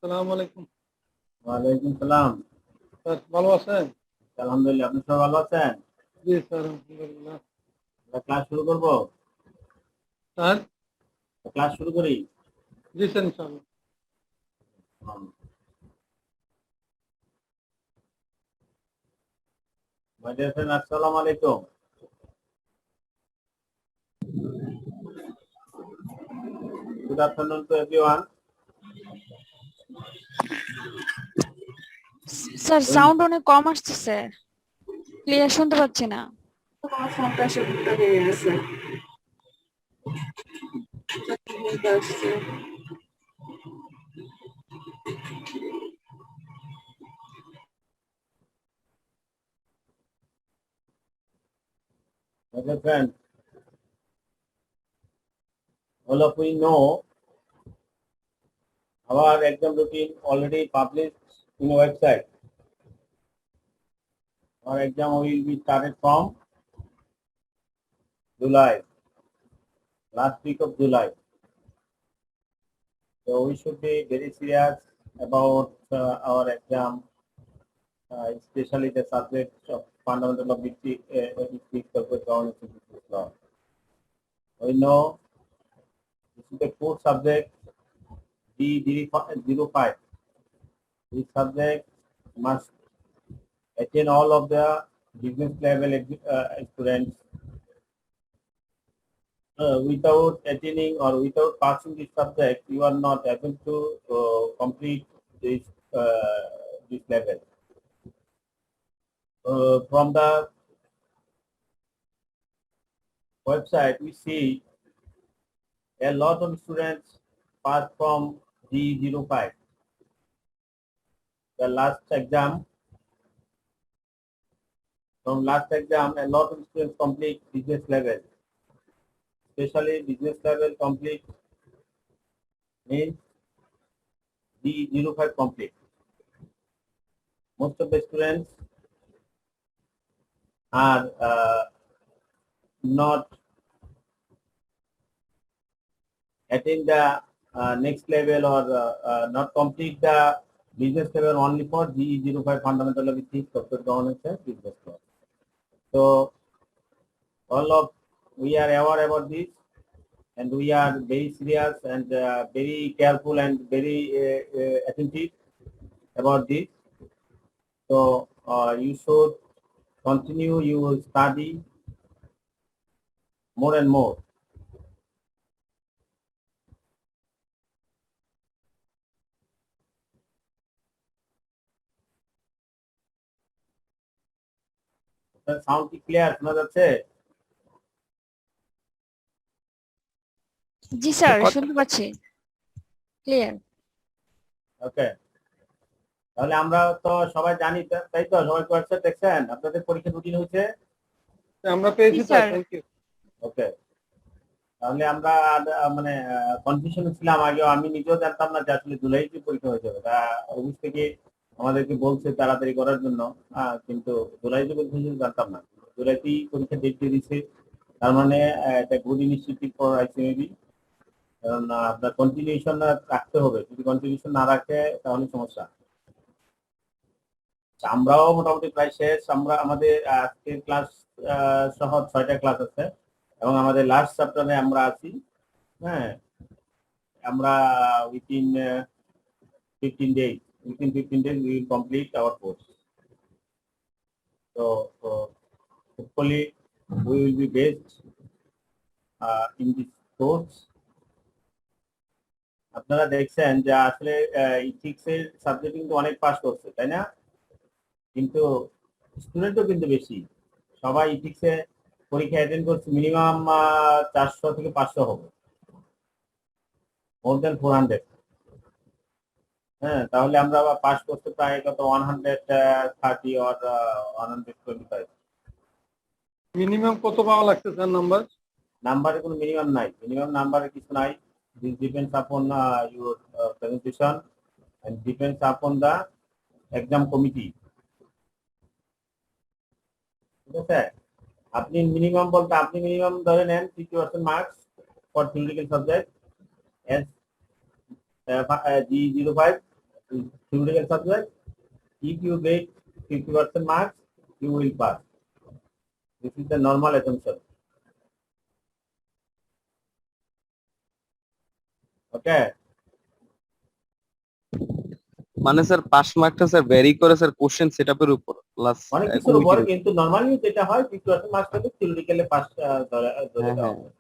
সালাম আলাইকুম। ওয়ালাইকুম সালাম। স্যার ভালো আছেন? আলহামদুলিল্লাহ, আপনি সবাই ভালো আছেন? জি স্যার, আলহামদুলিল্লাহ। ক্লাস শুরু করবো? স্যার? ক্লাস শুরু করি। জি স্যার, ইনশাআল্লাহ। মাই ডিয়ার ফ্রেন্ড, আসসালামু আলাইকুম। Good afternoon to everyone. Sir sound অনেক কম আসতেছে, ক্লিয়ার শুনতে পাচ্ছি না। আমার ফোনটা আসে ভুট্টা হয়ে গেছে। আসছে। My dear friend, all of we know our exam routine already published in a website. Our exam will be started from July, last week of July. So we should be very serious about our exam, especially the subject of fundamental of corporate governance and business law. We know this is the core subject D05. This subject must attain all of the business level students. Without attaining or without passing this subject, you are not able to complete this level. From the website, we see a lot of students pass from D05. The last exam, from last exam, a lot of students complete business level. Especially business level complete means D05 complete. Most of the students are not attain the next level or not complete the business level only for D05 fundamental of ethics, corporate governance and business law. So all of we are aware about this, and we are very serious and very careful and very attentive about this. So you should continue your study more and more. Sound কি clear শোনা যাচ্ছে? জি sir, শুনতে পাচ্ছি clear. ওকে, তাহলে আমরা তো সবাই জানি, তাই তো? সবাই কোয়েশ্চেন দেখছেন? আপনাদের পরীক্ষা রুটিন হয়েছে? আমরা পেয়েছি জি, sir, sir. Thank you. Okay, তাহলে আমরা মানে কনফিউশন ছিলাম আগেও, আমি নিজেও জানতাম না যে আসলে জুলাইতে পরীক্ষা হয়ে যাবে। তা অফিস থেকে আমাদেরকে বলছে তাড়াতাড়ি করার জন্য, কিন্তু জুলাইতে পরীক্ষা হয়েছে জানতাম না। জুলাইতেই পরীক্ষা ডেট দিয়ে দিচ্ছে, তার মানে এটা গুড ইনিশিয়েটিভ ফর আইসিএবি। কারণ আপনার কন্টিনিউশন রাখতে হবে, যদি কন্টিনিউশন না রাখে তাহলে সমস্যা। আমরাও মোটামুটি প্রায় শেষ। আমরা আমাদের আজকের ক্লাস সহ 6টা ক্লাস আছে এবং আমাদের লাস্ট চ্যাপ্টারে আমরা আছি। হ্যাঁ, আমরা within 15 days we will complete our course. So hopefully we will be based in this course. আপনারা দেখছেন যে আসলে ইথিক্স এর সাবজেক্ট কিন্তু অনেক পাস করছে, তাই না? কিন্তু স্টুডেন্টও কিন্তু বেশি। সবাই ইথিক্সে পরীক্ষা অ্যাটেন্ড করছে মিনিমাম 400 থেকে 500 হবে, মোর দেন 400। হ্যাঁ, তাহলে আমরা পাস করতে প্রায় কত 130 or 125। মিনিমাম কত পাওয়া লাগছে স্যার নাম্বার? নাম্বারের কোনো মিনিমাম নাই, মিনিমাম নাম্বারের কিছু নাই। This depends upon your presentation and depends upon the exam committee. ঠিক আছে, আপনি মিনিমাম বলতে আপনি মিনিমাম ধরে নেন 50% marks for theoretical subject S D05 theoretical subject. If you get 50% marks, you will pass. This is the normal assumption. Okay. মানে sir pass মার্কটা sir vary করে sir question সেটআপের উপর প্লাস অনেক কিছুর উপর, কিন্তু নরমালি যেটা হয় 50% মার্কস পেলে থিওরিটিক্যালি পাস ধরে হ্যাঁ, দেওয়া হ্যাঁ। হয়।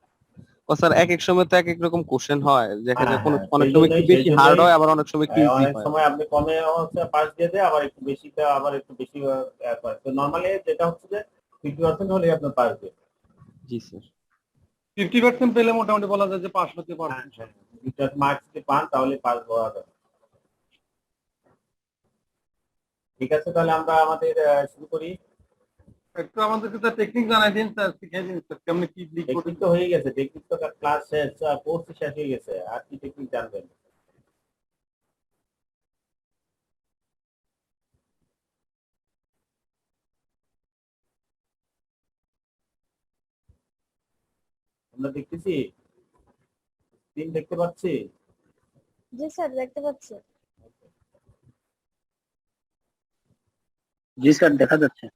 ও স্যার এক এক সময় তো এক এক রকম কোশ্চেন হয়, দেখা যায় হ্যাঁ, অনেক সেই সময় একটু জন্যই- বেশি সেই হার্ড জন্যই- হয়, আবার অনেক সময় একটু ইজি অনেক হয়। সময় আপনি কমে হচ্ছে পাস দিয়ে দেয়, আবার একটু বেশিতে আবার একটু বেশি করে। তো নরমালি যেটা হচ্ছে যে 50% হলে আপনার পাস দিয়ে। জি স্যার। 50% পেলে মোটামুটি বলা যায় যে পাস হতে পারছেন। 50% মার্কস যদি পান তাহলে পাস হওয়া যাবে। ঠিক আছে, তাহলে আমরা আমাদের শুরু করি। একটু আমাদেরকে তো টেকনিক জানাই দিন স্যার, শিখিয়ে দিন স্যার কেমনে কি লিখবো। টেকনিক তো হয়ে গেছে, টেকনিক তো ক্লাস শেষ, কোর্স শেষ হয়ে গেছে, আর কি টেকনিক জানবেন? আমরা দেখতেছি, স্ক্রিন দেখতে পাচ্ছি। জি স্যার, দেখতে পাচ্ছি। জি স্যার, দেখা যাচ্ছে।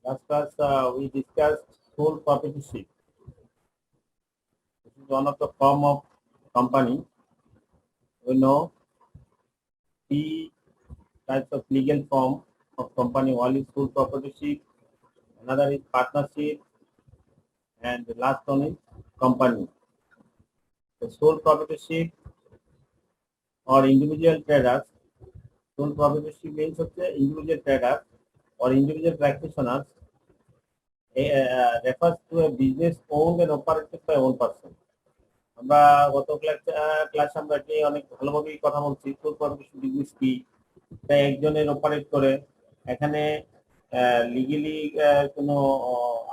Last class, we discussed sole proprietorship. This is one of the form of company. We know three types of legal form of company. One is sole proprietorship, another is partnership, and the last one is company. The sole proprietorship or individual traders. Sole proprietorship means individual traders or individual practitioners. Refers to a business owned and operated by one person. আমরা গত class আমরা কি অনেক ভালোভাবে কথা বলছি, soul property business কি, তাই একজনের অপারেট করে। এখানে লিগালি কোনো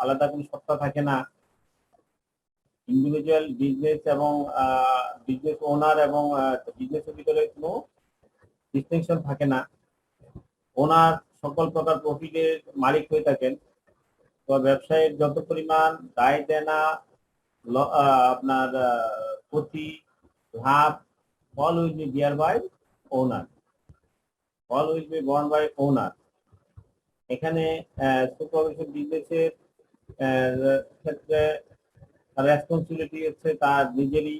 আলাদা কোনো সত্তা থাকে না। ইন্ডিভিজুয়াল বিজনেস এবং বিজনেস ওনার এবং বিজনেসের ভিতরে কোনো ডিস্টিংশন থাকে না। ওনার সকল প্রকার প্রফিটের মালিক হয়ে থাকেন। তো ব্যবসায়ের যত পরিমাণ দায় দেনা, আপনার ক্ষতি, লাভ, all will be bear by owner. All will be borne by owner. এখানে সুপারভিশন বিজনেসের ক্ষেত্রে রেসপন্সিবিলিটি হচ্ছে তার নিজেরই।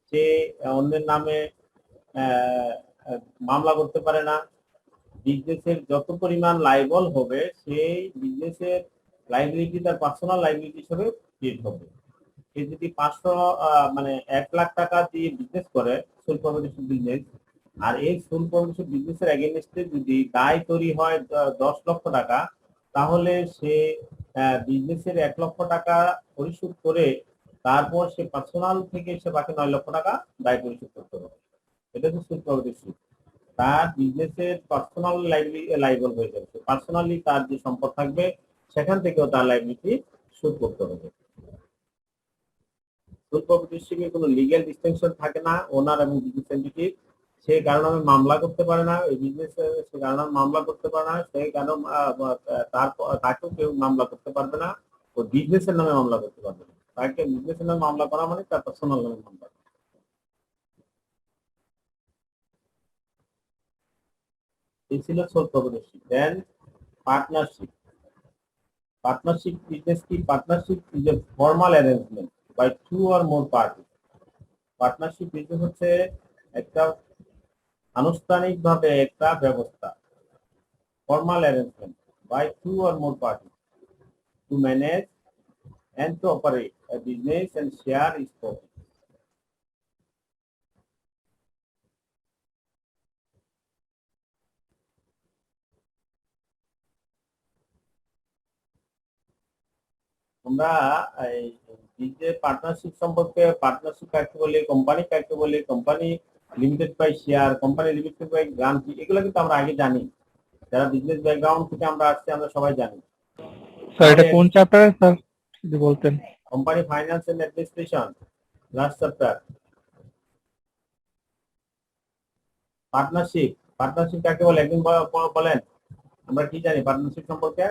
সে অন্যের নামে মামলা করতে পারে না। বিজনেসের যত পরিমাণ লাইবল হবে, সেই বিজনেসের লাইবিলিটি তার পার্সোনাল লাইবিলিটি হিসেবে ট্রিট হবে। সে যদি 500 মানে 1 লাখ টাকা দিয়ে বিজনেস করে, সোল প্রপার্টিশিপ বিজনেস, আর এই সোল প্রপার্টিশিপ বিজনেসের এগেইনস্টে যদি দায় তৈরি হয় 10 লক্ষ টাকা, তাহলে সে বিজনেসের 1 লক্ষ টাকা পরিশোধ করে তারপর সে পার্সোনাল থেকে সে বাকি 9 লক্ষ টাকা দায় পরিশোধ করতে হবে। এটা হচ্ছে সোল প্রপার্টিশিপ। তার বিজনেসের পার্সোনাল লাইবল হয়ে যাবে। পার্সোনালি তার যে সম্পদ থাকবে সেখান থেকেও তার লাইবিলিটি শোধ করতে হবে। সোল প্রপার্টিশিপে কোনো লিগ্যাল ডিস্টিংশন থাকে না ওনার এবং বিজনেস এন্টিটির। সে কারণে আমি মামলা করতে পারে না, এই বিজনেস সে কারণে মামলা করতে পারে না, সেই কারণে তাকেও কেউ মামলা করতে পারবে না, ও বিজনেসের নামে মামলা করতে পারবে না। তাকে বিজনেসের নামে মামলা করা মানে তার পার্সোনাল নামে মামলা। এই ছিল সোল প্রপার্টিশিপ। দেন পার্টনারশিপ। Partnership business কি? Partnership is a formal arrangement by two or more parties. Partnership business হচ্ছে একটা আনুষ্ঠানিকভাবে একটা ব্যবস্থা, formal arrangement by two or more parties to manage and to operate a business and share its profit. আমরা এই যে partnership সম্পর্কে, partnership কাকে বলে, কোম্পানি কাকে বলে, company limited by share, company limited by guarantee, এগুলো কিন্তু আমরা আগে জানি। যারা বিজনেস ব্যাকগ্রাউন্ড থেকে আমরা আসছি আমরা সবাই জানি। স্যার এটা কোন চ্যাপ্টারে স্যার যদি বলতেন? Company finance and administration, last chapter. Partnership partnership কাকে বলে একদিন বলেন, আমরা কি জানি পার্টনারশিপ সম্পর্কে?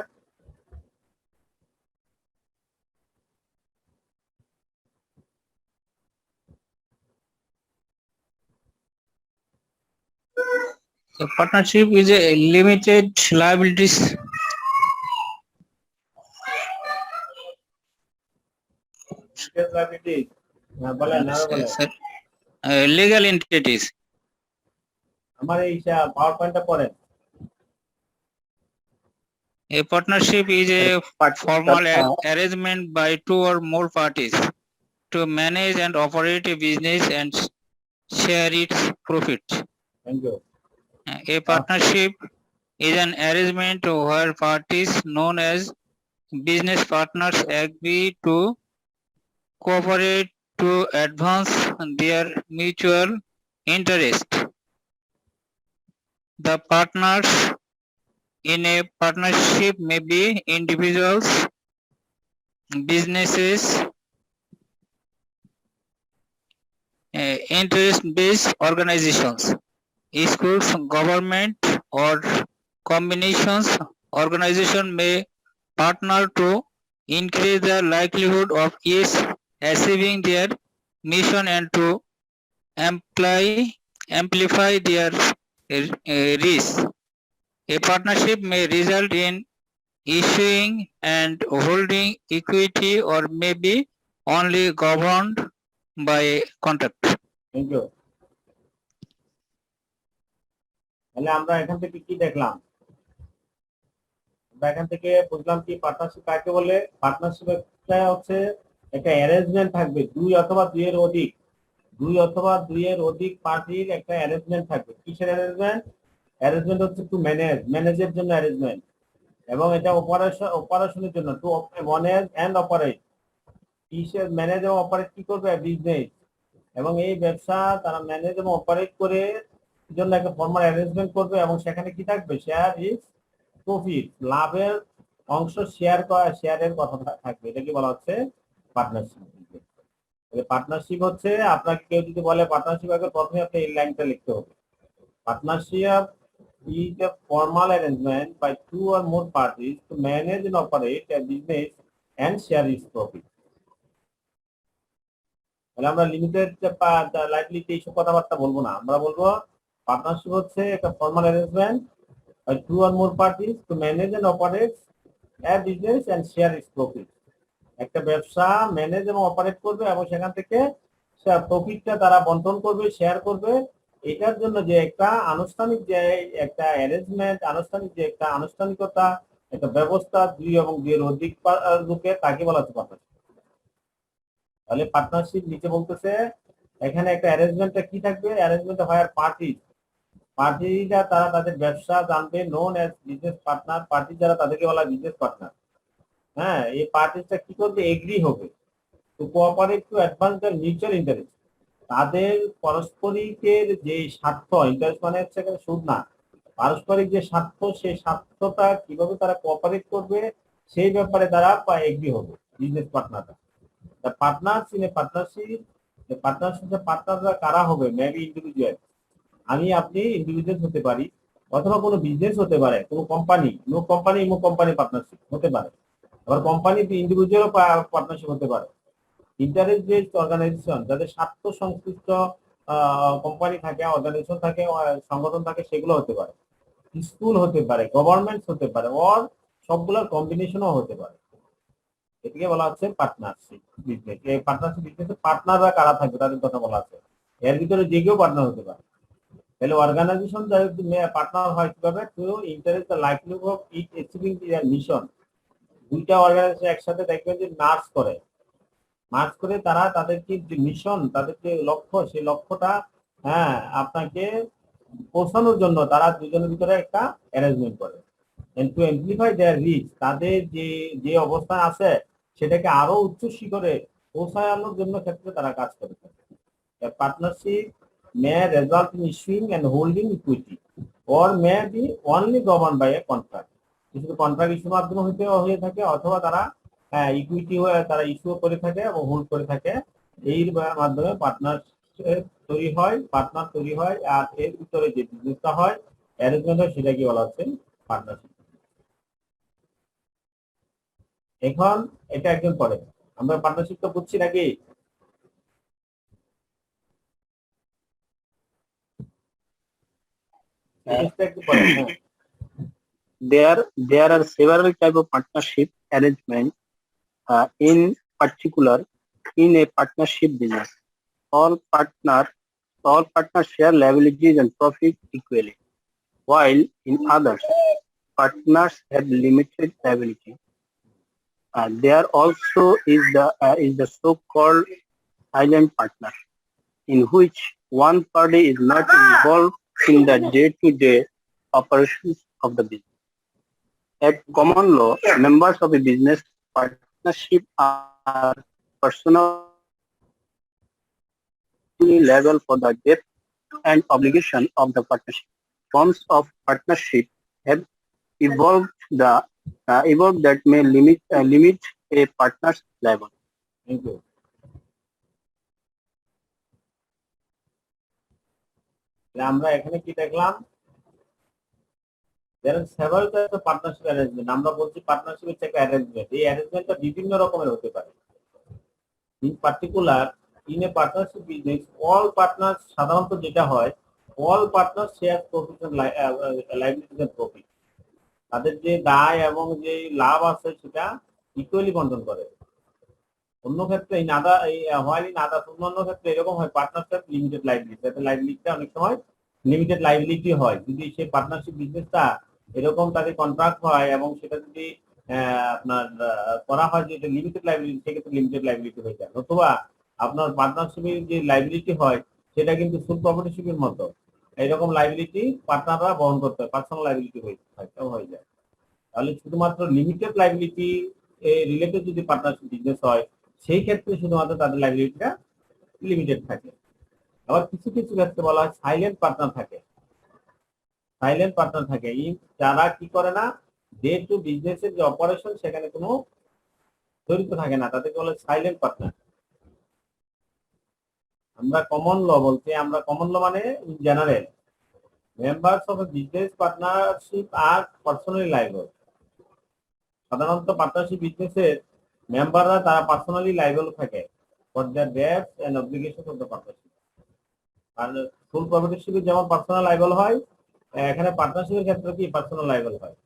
So partnership is a limited liabilities. বলেন আরো বলেন। Legal entities. আমার এই পাওয়ার পয়েন্টটা পড়েন। A partnership is a formal arrangement by two or more parties to manage and operate a business and share its profit. Thank you. A partnership is an arrangement where parties known as business partners agree to cooperate to advance their mutual interest. The partners in a partnership may be individuals, businesses, interest-based organizations, schools, government, or combinations. Organization may partner to increase the likelihood of each achieving their mission and to amplify their risk. A partnership may result in issuing and holding equity or may be only governed by a contract. Thank you. তাহলে আমরা এখান থেকে কি দেখলাম? আমরা এখান থেকে বুঝলাম কি পার্টনারশিপ কাকে বলে। পার্টনারশিপ হচ্ছে একটা অ্যারেঞ্জমেন্ট থাকবে, দুই অথবা দুইয়ের অধিক পার্টির একটা অ্যারেঞ্জমেন্ট থাকবে। কিসের অ্যারেঞ্জমেন্ট? অ্যারেঞ্জমেন্ট হচ্ছে টু ম্যানেজের জন্য অ্যারেঞ্জমেন্ট, এবং এটা অপারেশনের জন্য টু ম্যানেজ এন্ড অপারেট। কিসের ম্যানেজ এবং অপারেট কি করবে? বিজনেস। এবং এই ব্যবসা তারা ম্যানেজ এবং অপারেট করে জন্য একটা ফর্মাল অ্যারেঞ্জমেন্ট করবে, এবং সেখানে কি থাকবে? শেয়ার ইজ প্রফিট, লাভের অংশ শেয়ারের কথা থাকবে। এটা কি বলা হচ্ছে? পার্টনারশিপ। পার্টনারশিপ হচ্ছে আপনাকে কেউ যদি বলে পার্টনারশিপ, আগে প্রথমে আপনি এই লাইনটা লিখতে হবে। Partnership is a formal arrangement by two or more parties to manage and operate a business and share its profit. তাহলে আমরা লিমিটেড লাইবিলিটি এইসব কথাবার্তা বলবো না, আমরা বলবো পার্টনারশিপ হচ্ছে একটা formal arrangement by two or more parties to manage and operate a business and share its profit. একটা ব্যবসা ম্যানেজ এবং অপারেট করবে এবং সেখান থেকে প্রফিটটা তারা বন্টন করবে, শেয়ার করবে। এটার জন্য যে একটা আনুষ্ঠানিক যে একটা অ্যারেঞ্জমেন্ট, আনুষ্ঠানিকতা, একটা ব্যবস্থা, দুই এবং দুইয়ের অধিক লোকের, তাকে বলা হচ্ছে পার্টনারশিপ। তাহলে পার্টনারশিপ নিচে বলতেছে এখানে একটা অ্যারেঞ্জমেন্টটা কি থাকবে? অ্যারেঞ্জমেন্ট হয় পার্টিরা তারা তাদের ব্যবসা জানবে, known as business partner. Party যারা তাদেরকে বলা বিজনেস পার্টনার। হ্যাঁ, এই পার্টিটা কি করবে? এগ্রি হবে two cooperate to advance the mutual interest. তাদের পারস্পরিকের যে স্বার্থ, ইন্টারেস্ট মানে হচ্ছে এখানে সুদ না, পারস্পরিক যে স্বার্থ, সেই স্বার্থটা কিভাবে তারা কোঅপারেট করবে সেই ব্যাপারে তারা এগ্রি হবে বিজনেস পার্টনাররা। পার্টনার্স ইন এ পার্টনারশিপ, পার্টনাররা কারা হবে? মেবি ইন্ডিভিজুয়াল, আমি আপনি ইন্ডিভিজুয়াল হতে পারি, অথবা কোনো বিজনেস হতে পারে, কোনো কোম্পানি, কোম্পানি পার্টনারশিপ হতে পারে, আবার কোম্পানি ইন্ডিভিজুয়াল পার্টনারশিপ হতে পারে। ইন্টারেস্ট বেসড অর্গানাইজেশন, যাদের স্বার্থ সংশ্লিষ্ট কোম্পানি থাকে, অর্গানাইজেশন থাকে, সংগঠন থাকে, সেগুলো হতে পারে। স্কুল হতে পারে, গভর্নমেন্ট হতে পারে, অর সবগুলোর কম্বিনেশনও হতে পারে। এটাকে বলা হচ্ছে পার্টনারশিপ বিজনেস। এই পার্টনারশিপ বিজনেসে পার্টনাররা কারা থাকবে তাদের কথা বলা আছে। এর ভিতরে যে কেউ পার্টনার হতে পারে। তাহলে অর্গানাইজেশন যদি পার্টনার হয় কিভাবে? To interest the livelihood of each achieving their mission. দুইটা অর্গানাইজেশন একসাথে দেখবেন যে মার্চ করে তারা তাদের যে মিশন, তাদের যে লক্ষ্য, সেই লক্ষ্যটা আপনাকে পৌঁছানোর জন্য তারা দুজনের ভিতরে একটা অ্যারেঞ্জমেন্ট করে। And to amplify their reach, তাদের যে অবস্থান আছে সেটাকে আরো উচ্চ শিখরে পৌঁছানোর জন্য ক্ষেত্রে তারা কাজ করে থাকে। Partnership may result in issuing and holding equity or may be only governed by a contract. কিছু কন্ট্রাক্ট ইস্যুর মাধ্যমে হয়ে থাকে, অথবা তারা ইকুইটি তারা ইস্যু করে থাকে এবং হোল্ড করে থাকে। এর মাধ্যমে পার্টনার তৈরি হয়। আর এর ভিতরে যে বিজনেসটা হয় অ্যারেঞ্জমেন্ট হয় সেটাকে বলা হচ্ছে পার্টনারশিপ। এখন এটা একজন পড়ে, আমরা পার্টনারশিপ তো বুঝছি নাকি? জিনিসটা একটু পড়ে, হ্যাঁ। There are several type of partnership arrangement. In particular, in a partnership business, all partners share liabilities and profit equally, while in others, partners have limited liability. There also is the so-called silent partner, in which one party is not involved in the day-to-day operations of the business. At common law, members of a business partnership are personally liable for the debt and obligation of the partnership. Forms of partnership have evolved that may limit a partner's liability. Thank you. আমরা এখানে কি দেখলাম? There are several types of partnership arrangement. আমরা বলছি partnership হচ্ছে একটা arrangement. এই অ্যারেঞ্জমেন্টটা বিভিন্ন রকমের হতে পারে। In particular, in a partnership business, all partners সাধারণত যেটা হয়, all partners share profit and liabilities and profit. তাদের যে দায় এবং যে লাভ আছে সেটা ইকুয়ালি বন্টন করে। অন্য ক্ষেত্রে অন্যান্য ক্ষেত্রে এরকম হয় পার্টনারশিপ লিমিটেড লাইবিলিটি, তাতে লাইবিলিটিটা অনেক সময় লিমিটেড লাইবিলিটি হয়। যদি সেই পার্টনারশিপ বিজনেসটা এরকম তাদের কন্ট্রাক্ট হয় এবং সেটা যদি আপনার করা হয় যে এটা লিমিটেড লাইবিলিটি, সেক্ষেত্রে লিমিটেড লাইবিলিটি হয়ে যায়। অথবা আপনার পার্টনারশিপের যে লাইবিলিটি হয় সেটা কিন্তু ফুল প্রপার্টিশিপের মতো, এইরকম লাইবিলিটি পার্টনাররা বহন করতে হয়, পার্সোনাল লাইবিলিটি হয়ে যায়। তাহলে শুধুমাত্র লিমিটেড লাইবিলিটি রিলেটেড যদি পার্টনারশিপ বিজনেস হয় সেই ক্ষেত্রে শুধুমাত্র তাদের লাইবিলিটিটা লিমিটেড থাকে। আবার কিছু কিছু ক্ষেত্রে বলা হয় সাইলেন্ট পার্টনার থাকে। সাইলেন্ট পার্টনার থাকে যারা কি করে না, ডে টু বিজনেসের যে অপারেশন সেখানে কোনো জড়িত থাকে না, তাদেরকে বলে সাইলেন্ট পার্টনার। আমরা কমন ল বলতে, আমরা কমন ল মানে in general, members of a business partnership আর পার্সোনালি লাইবল। সাধারণত পার্টনারশিপ বিজনেসের মেম্বাররা তারা পার্সোনালি লাইবল থাকে for the debts and obligations of the partnership. আর ফুল প্রপার্টিশিপে যেমন পার্সোনাল লাইবল হয়, এখানে পার্টনারশিপের ক্ষেত্রে কি পার্সোনাল লাইবল হয়।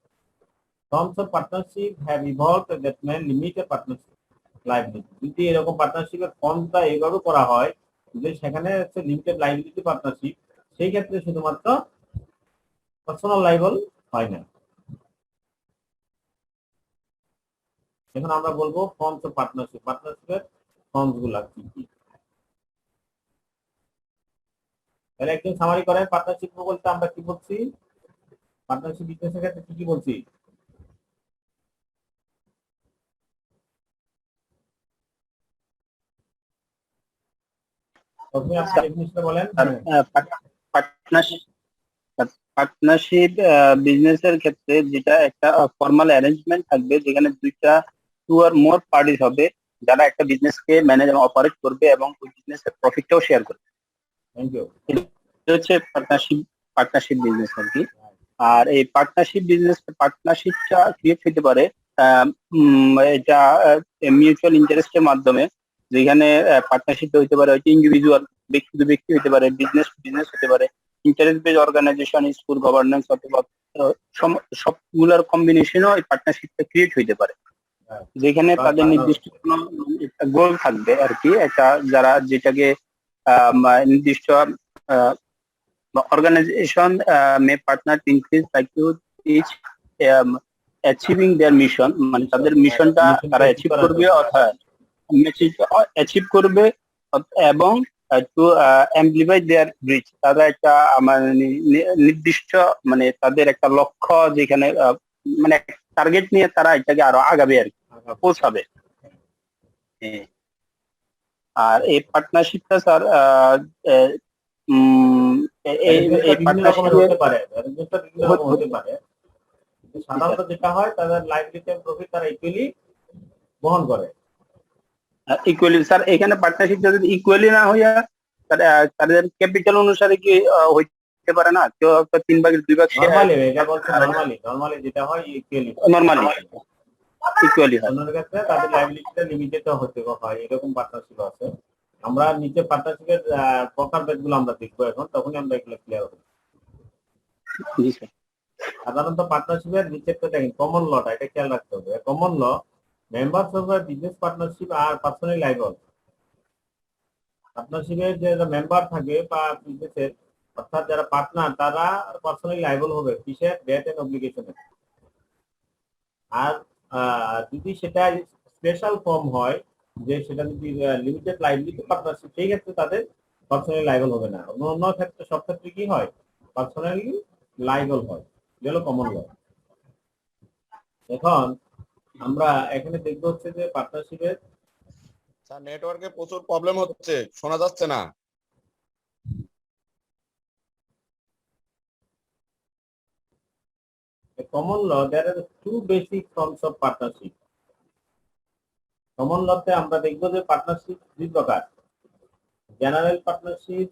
Forms of partnership have evolved that may limit a partnership liability. যদি এরকম পার্টনারশিপের ফর্মটা এইভাবে করা হয় যে সেখানে হচ্ছে লিমিটেড লাইবিলিটি পার্টনারশিপ, সেই ক্ষেত্রে শুধুমাত্র পার্সোনাল লাইবল হয় না। এখন আমরা বলবো ফর্মস অফ পার্টনারশিপ, পার্টনারশিপের ফর্মস গুলা কি কি। তাহলে একটু সামারি করেন, পার্টনারশিপ বলতে আমরা কি বলছি, পার্টনারশিপ বিজনেসের ক্ষেত্রে কি কি বলছি। প্রথমে আপনি ডেফিনিশনটা বলেন। পার্টনারশিপ বিজনেসের ক্ষেত্রে যেটা একটা ফর্মাল অ্যারেঞ্জমেন্ট থাকবে যেখানে টু আর মোর পার্টিস হবে যারা একটা বিজনেসকে ম্যানেজ এবং অপারেট করবে এবং ওই বিজনেসের প্রফিটটাও শেয়ার করবে। Thank you. এটা হচ্ছে পার্টনারশিপ বিজনেস আর কি। আর এই পার্টনারশিপটা ক্রিয়েট হতে পারে এটা মিউচুয়াল ইন্টারেস্টের মাধ্যমে, যেখানে পার্টনারশিপ হতে পারে ইন্ডিভিজুয়াল ব্যক্তি হতে পারে, বিজনেস হতে পারে, interest base organization, school, governance অথবা সবগুলোর কম্বিনেশনও এই পার্টনারশিপটা ক্রিয়েট হইতে পারে, যেখানে তাদের নির্দিষ্ট কোনো একটা গোল থাকবে আর কি। একটা যেটাকে নির্দিষ্ট organization may partner to increase likelihood each achieving their mission, মানে তাদের মিশনটা তারা অ্যাচিভ করবে এবং টু অ্যাম্প্লিফাই দেয়ার রিচ, তারা একটা নির্দিষ্ট মানে তাদের একটা লক্ষ্য যেখানে মানে টার্গেট নিয়ে তারা এটাকে আরো আগাবে আর কি, পৌঁছাবে। আর এই পার্টনারশিপটা স্যার সাধারণত যেটা হয় তাদের লাইবিলিটি এবং প্রফিট তারা ইকুয়ালি বহন করে। ইকুয়ালি স্যার, এখানে পার্টনারশিপ যদি ইকুয়ালি না হইয়া তাদের ক্যাপিটাল অনুসারে কি থাকতে পারে না, কেউ একটা 3/2 শেয়ার নরমালি এটা বলছে, নরমালি যেটা হয় ইকুয়ালি নরমালি ইকুয়ালি হয়। অন্যের কাছে তাদের লাইবিলিটিটা লিমিটেড হতে হয়, এরকম পার্টনারশিপ আছে। আমরা নিচে পার্টনারশিপের প্রকারভেদগুলো আমরা দেখবো এখন, তখনই আমরা এগুলো ক্লিয়ার হবে। জি স্যার। সাধারণত পার্টনারশিপের নিচেরটা দেখেন কমন লটা, এটা খেয়াল রাখতে হবে। Common law, members of the business partnership আর পার্সোনালি লাইবল। পার্টনারশিপের যে মেম্বার থাকে বা বিজনেসের, অর্থাৎ যারা পার্টনার, তারা পার্সোনালি লাইবল হবে কিসের? Date and অব্লিগেশনে। আর যদি সেটা স্পেশাল ফর্ম হয়, যে সেটা যদি লিমিটেড লাইবিলিটি পার্টনারশিপ, সেই ক্ষেত্রে তাদের পার্সোনালি লাইবল হবে না। অন্য ক্ষেত্রে, সব ক্ষেত্রে কি হয়? পার্সোনালি লাইবল হয়। এগুলো কমন ল। এখন আমরা এখানে দেখবো হচ্ছে যে পার্টনারশিপের স্যার নেটওয়ার্কে প্রচুর প্রবলেম হচ্ছে, শোনা যাচ্ছে না। Common law, there are two basic forms of partnership. Common লতে আমরা দেখবো যে পার্টনারশিপ দুই প্রকার: general partnership,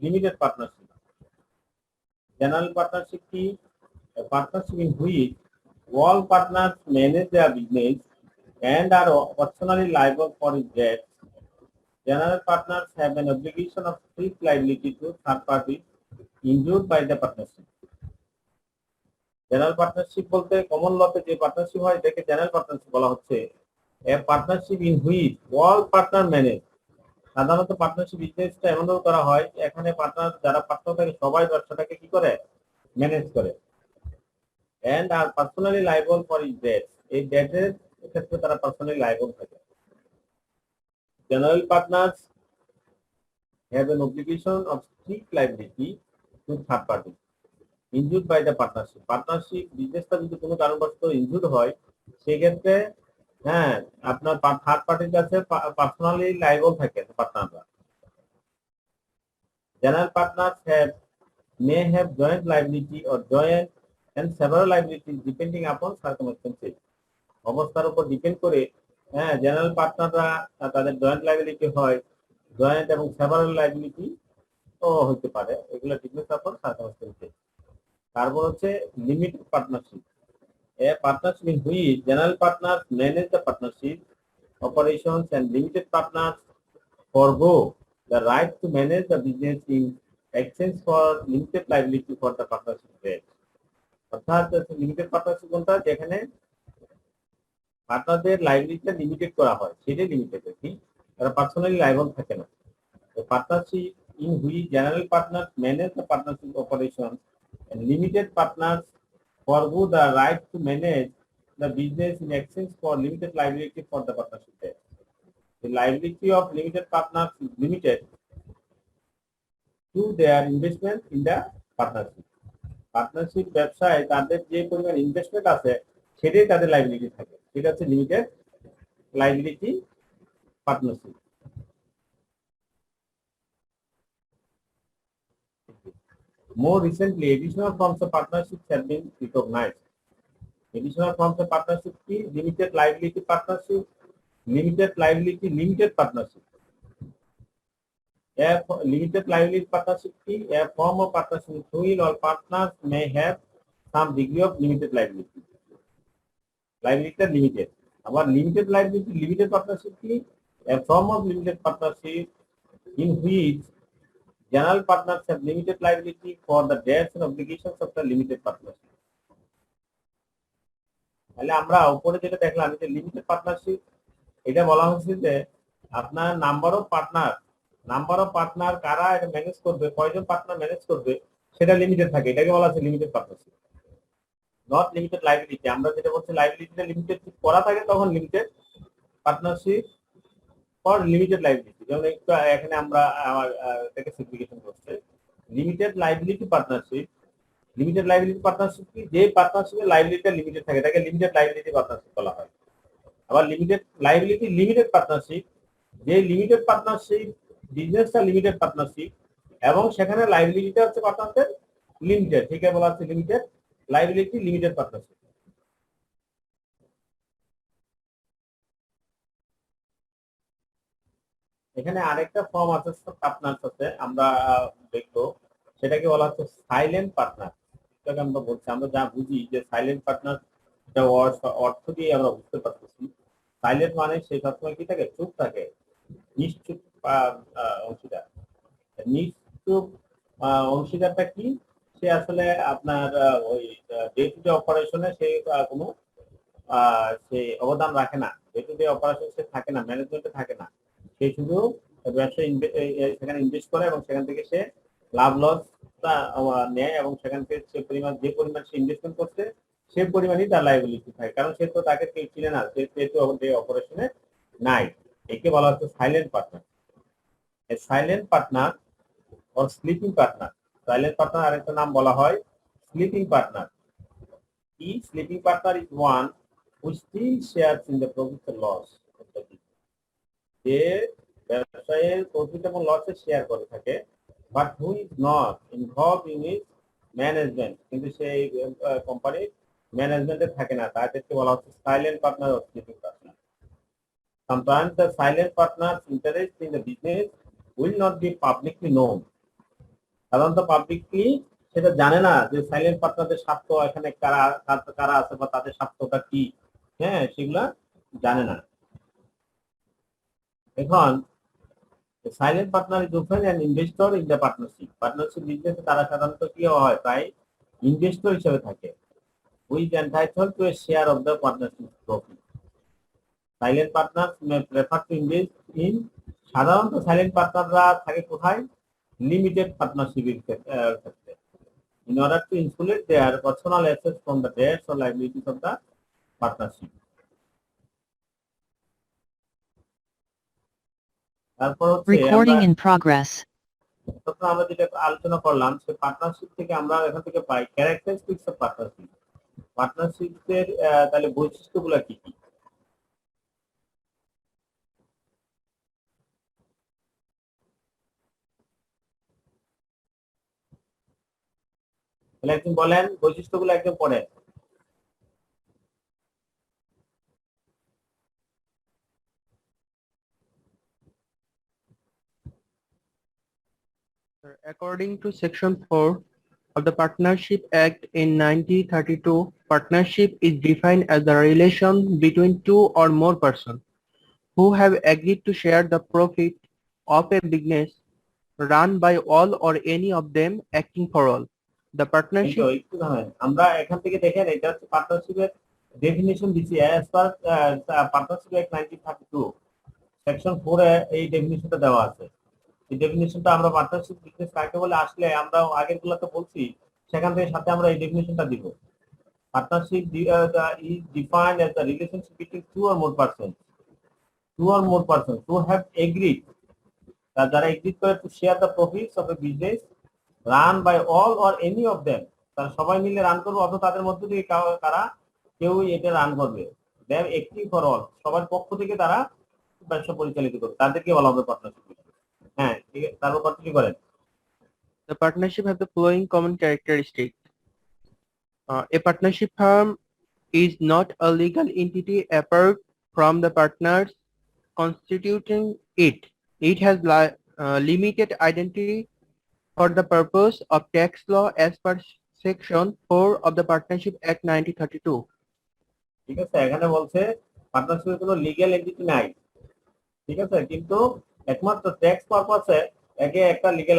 limited partnership. General partnership কি? A partnership in which all partners manage their business and are personally liable for its debts. General partners have an obligation of strict liability to third parties injured by the partnership. General partnership বলতে common লতে যে partnership হয় এটাকে general partnership বলা হচ্ছে। এ partnership in which all partner manage. সাধারণত partnership বিজনেসটা এমনভাবে করা হয় যে এখানে পার্টনার, যারা পার্টনার থাকে, সবাই ব্যবসাটাকে কি করে? ম্যানেজ করে। And are personally liable for its debt. এই ডেটের ক্ষেত্রে তারা পার্সোনালি লাইবল থাকে। General partners have an obligation of strict liability to third party injured by the partnership. Partnership বিজনেসটা যদি কোনো কারণবশত ইনজুর্ড হয়, সেক্ষেত্রে আপনার থার্ড পার্টির কাছে পার্সোনালি লাইবল থাকে পার্টনাররা। General partners may have joint liability or joint and several liabilities depending upon circumstances. অবস্থার উপর ডিপেন্ড করে জেনারেল পার্টনাররা তাদের জয়েন্ট লাইবিলিটি হয়, জয়েন্ট এবং সেভারাল লাইবিলিটি ও হতে পারে। এগুলো ডিপেন্ডস আপন সার্কামস্টেন্সেস। তারপর হচ্ছে limited partnership. A partnership in which general partners manage the partnership operations and limited partners forego the right to manage the business in exchange for limited liability for the partnership debt. অর্থাৎ limited partnership কোনটা? যেখানে পার্টনারদের লাইবিলিটিটা limited করা হয়, সেটাই limited. কি তারা personally liable থাকে না। Partnership in which general partners manage the partnership operations and limited partners forego the right to manage the business in exchange for limited liability for the partnership debt. The liability of limited partners is limited to their investment in the partnership. Partnership ব্যবসায় তাদের যে পরিমাণ investment আছে, সেটাই তাদের liability থাকে। সেটা হচ্ছে limited liability partnership. More recently, additional forms of partnerships have been recognized. Additional forms of partnership ki limited liability partnership, limited liability limited partnership. A limited liability partnership ki a form of partnership in which all partners may have some degree of limited liability. Liability limited. Our limited liability limited partnership ki a form of limited partnership in which general partners have limited liability for the debts and obligations of the limited partnership. তাহলে আমরা উপরে যেটা দেখলাম, যে limited partnership, এটা বলা হচ্ছে যে আপনার নাম্বার অফ পার্টনার কারা এটা ম্যানেজ করবে, কয়জন পার্টনার ম্যানেজ করবে, সেটা লিমিটেড থাকে। এটাকে বলা হচ্ছে limited partnership, not limited liability. আমরা যেটা বলছি লাইবিলিটিটা লিমিটেড করা থাকে, তখন limited partnership for limited liability. যেমন একটু এখানে আমরা এটাকে সিম্পলিফিকেশন করছি। Limited liability partnership, limited liability partnership কি? যে পার্টনারশিপের লাইবিলিটিটা লিমিটেড থাকে, তাকে লিমিটেড লাইবিলিটি পার্টনারশিপ বলা হয়। আবার লিমিটেড লাইবিলিটি লিমিটেড পার্টনারশিপ, যে লিমিটেড পার্টনারশিপ বিজনেসটা লিমিটেড পার্টনারশিপ এবং সেখানে লাইবিলিটিটা হচ্ছে পার্টনারদের লিমিটেড, ঠিক আছে, বলা হচ্ছে লিমিটেড লাইবিলিটি লিমিটেড পার্টনারশিপ। এখানে আরেকটা ফর্ম আছে পার্টনার্স আছে, আমরা দেখবো সেটাকে বলা হচ্ছে সাইলেন্ট পার্টনার। এটাকে আমরা বলছি, আমরা যা বুঝি যে সাইলেন্ট পার্টনার, এটা অর্থ দিয়ে আমরা বুঝতে পারতেছি। সাইলেন্ট মানে সে সবসময় কি থাকে, চুপ থাকে, নিশ্চুপ অংশীদার। নিশ্চুপ অংশীদারটা কি, সে আসলে আপনার ওই ডে টু ডে অপারেশনে সে কোনো সে অবদান রাখে না, ডে টু ডে অপারেশন সে থাকে না, ম্যানেজমেন্টে থাকে না, সে শুধু ব্যবসায় সেখানে ইনভেস্ট করে এবং সেখান থেকে সে লাভ লস নেয় এবং সেখান থেকে সে পরিমাণ, যে পরিমাণ সে ইনভেস্টমেন্ট করছে সে পরিমাণই তার লাইবিলিটি থাকে, কারণ সে তো তাকে কেউ চিনে না, সে তো অপারেশনে নাই। একে বলা হচ্ছে silent partner. Silent partner or sleeping partner. Silent partner আরেকটা নাম বলা হয় sleeping partner. Each sleeping partner is one who still shares in the profit and loss of the business. যে ব্যবসায়ের প্রফিট এবং লসে শেয়ার করে থাকে, but who is not involved in its management, কিন্তু সেই কোম্পানির ম্যানেজমেন্টে থাকে না, তাদেরকে বলা হচ্ছে silent partner or sleeping partner. Sometimes the silent partner's interest in the business will not be publicly known. সাধারণত পাবলিকলি সেটা জানে না যে সাইলেন্ট পার্টনারদের স্বার্থ এখানে কারা কারা আছে বা তাদের স্বার্থটা কি, হ্যাঁ, সেগুলা জানে না। এখন silent partner is often an investor in the partnership. Partnership বিজনেসে তারা সাধারণত কি হয়, তাই ইনভেস্টর হিসেবে থাকে। With entitled to a share of the partnership profit. Silent partner may prefer to invest in, সাধারণত সাইলেন্ট পার্টনাররা থাকে কোথায়, limited partnership ক্ষেত্রে, in order to insulate their personal assets from the debts or liabilities of the partnership. তারপর হচ্ছে Recording in progress. আমরা যেটা আলোচনা করলাম, সে পার্টনারশিপ থেকে আমরা এখান থেকে পাই ক্যারেক্টারিস্টিক্স অফ পার্টনারশিপ। পার্টনারশিপের তাহলে বৈশিষ্ট্যগুলো কি কি? তাহলে একজন বলেন বৈশিষ্ট্যগুলো, একজন পড়েন। According to Section 4 of the Partnership Act in 1932, partnership is defined as the relation between two or more persons who have agreed to share the profit of a business run by all or any of them acting for all. The partnership একটু দাঁড়ান, আমরা এখান থেকে দেখেন এটা হচ্ছে পার্টনারশিপের definition দিছি as per partnership act 1932 section 4 এ এই ডেফিনিশনটা দেওয়া আছে। এই ডেফিনিশনটা আমরা পার্টনারশিপ বিজনেস কাকে বলে আসলে আমরা আগের গুলো তো বলছি, সেখান থেকে সাথে আমরা এই ডেফিনিশনটা দিব। Partnership is defined as the relationship between two or more persons who have agreed, যারা এগ্রি করে to share the profits of a business run by all or any of them, তারা সবাই মিলে রান করবে অথবা তাদের মধ্যে থেকে কারা কেউ এটা রান করবে। they are acting for all, সবার পক্ষ থেকে তারা ব্যবসা পরিচালিত করবে, তাদেরকে বলা হবে পার্টনারশিপ। হ্যাঁ, ঠিক আছে, তারপর কন্টিনিউ করেন। The partnership have the following common characteristics. A partnership firm is not a legal entity apart from the partners constituting it. It has limited identity for the purpose of tax law as per Section 4 of the Partnership Act 1932. ঠিক আছে, এখানে বলছে পার্টনারশিপের কোনো legal entity নাই, ঠিক আছে, কিন্তু একমাত্র ট্যাক্স পারপাসে একে একটা লিগ্যাল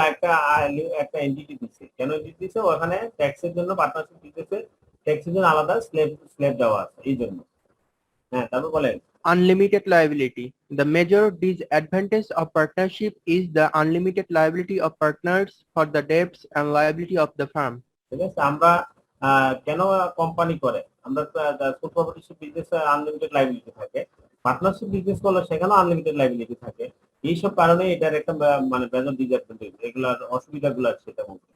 একটা এন্টিটি দিচ্ছে। কেন এন্টিটি দিচ্ছে? ওখানে ট্যাক্সের জন্য পার্টনারশিপ দিতেছে, ট্যাক্সের জন্য আলাদা স্ল্যাব দেওয়া আছে, এই জন্য। হ্যাঁ, তারপর বলেন। Unlimited liability. The major disadvantage of partnership is the unlimited liability of partners for the debts and liability of the firm. ঠিক আছে, আমরা কেন কোম্পানি করে, আমরা ফুল প্রপার্টিশিপ বিজনেসে আনলিমিটেড লাইবিলিটি থাকে, পার্টনারশিপ বিজনেস করলে সেখানেও আনলিমিটেড লাইবিলিটি থাকে। এইসব কারণে এটার একটা মানে মেজর ডিসঅ্যাডভান্টেজ, এগুলার অসুবিধাগুলো আছে সেটা বলতে।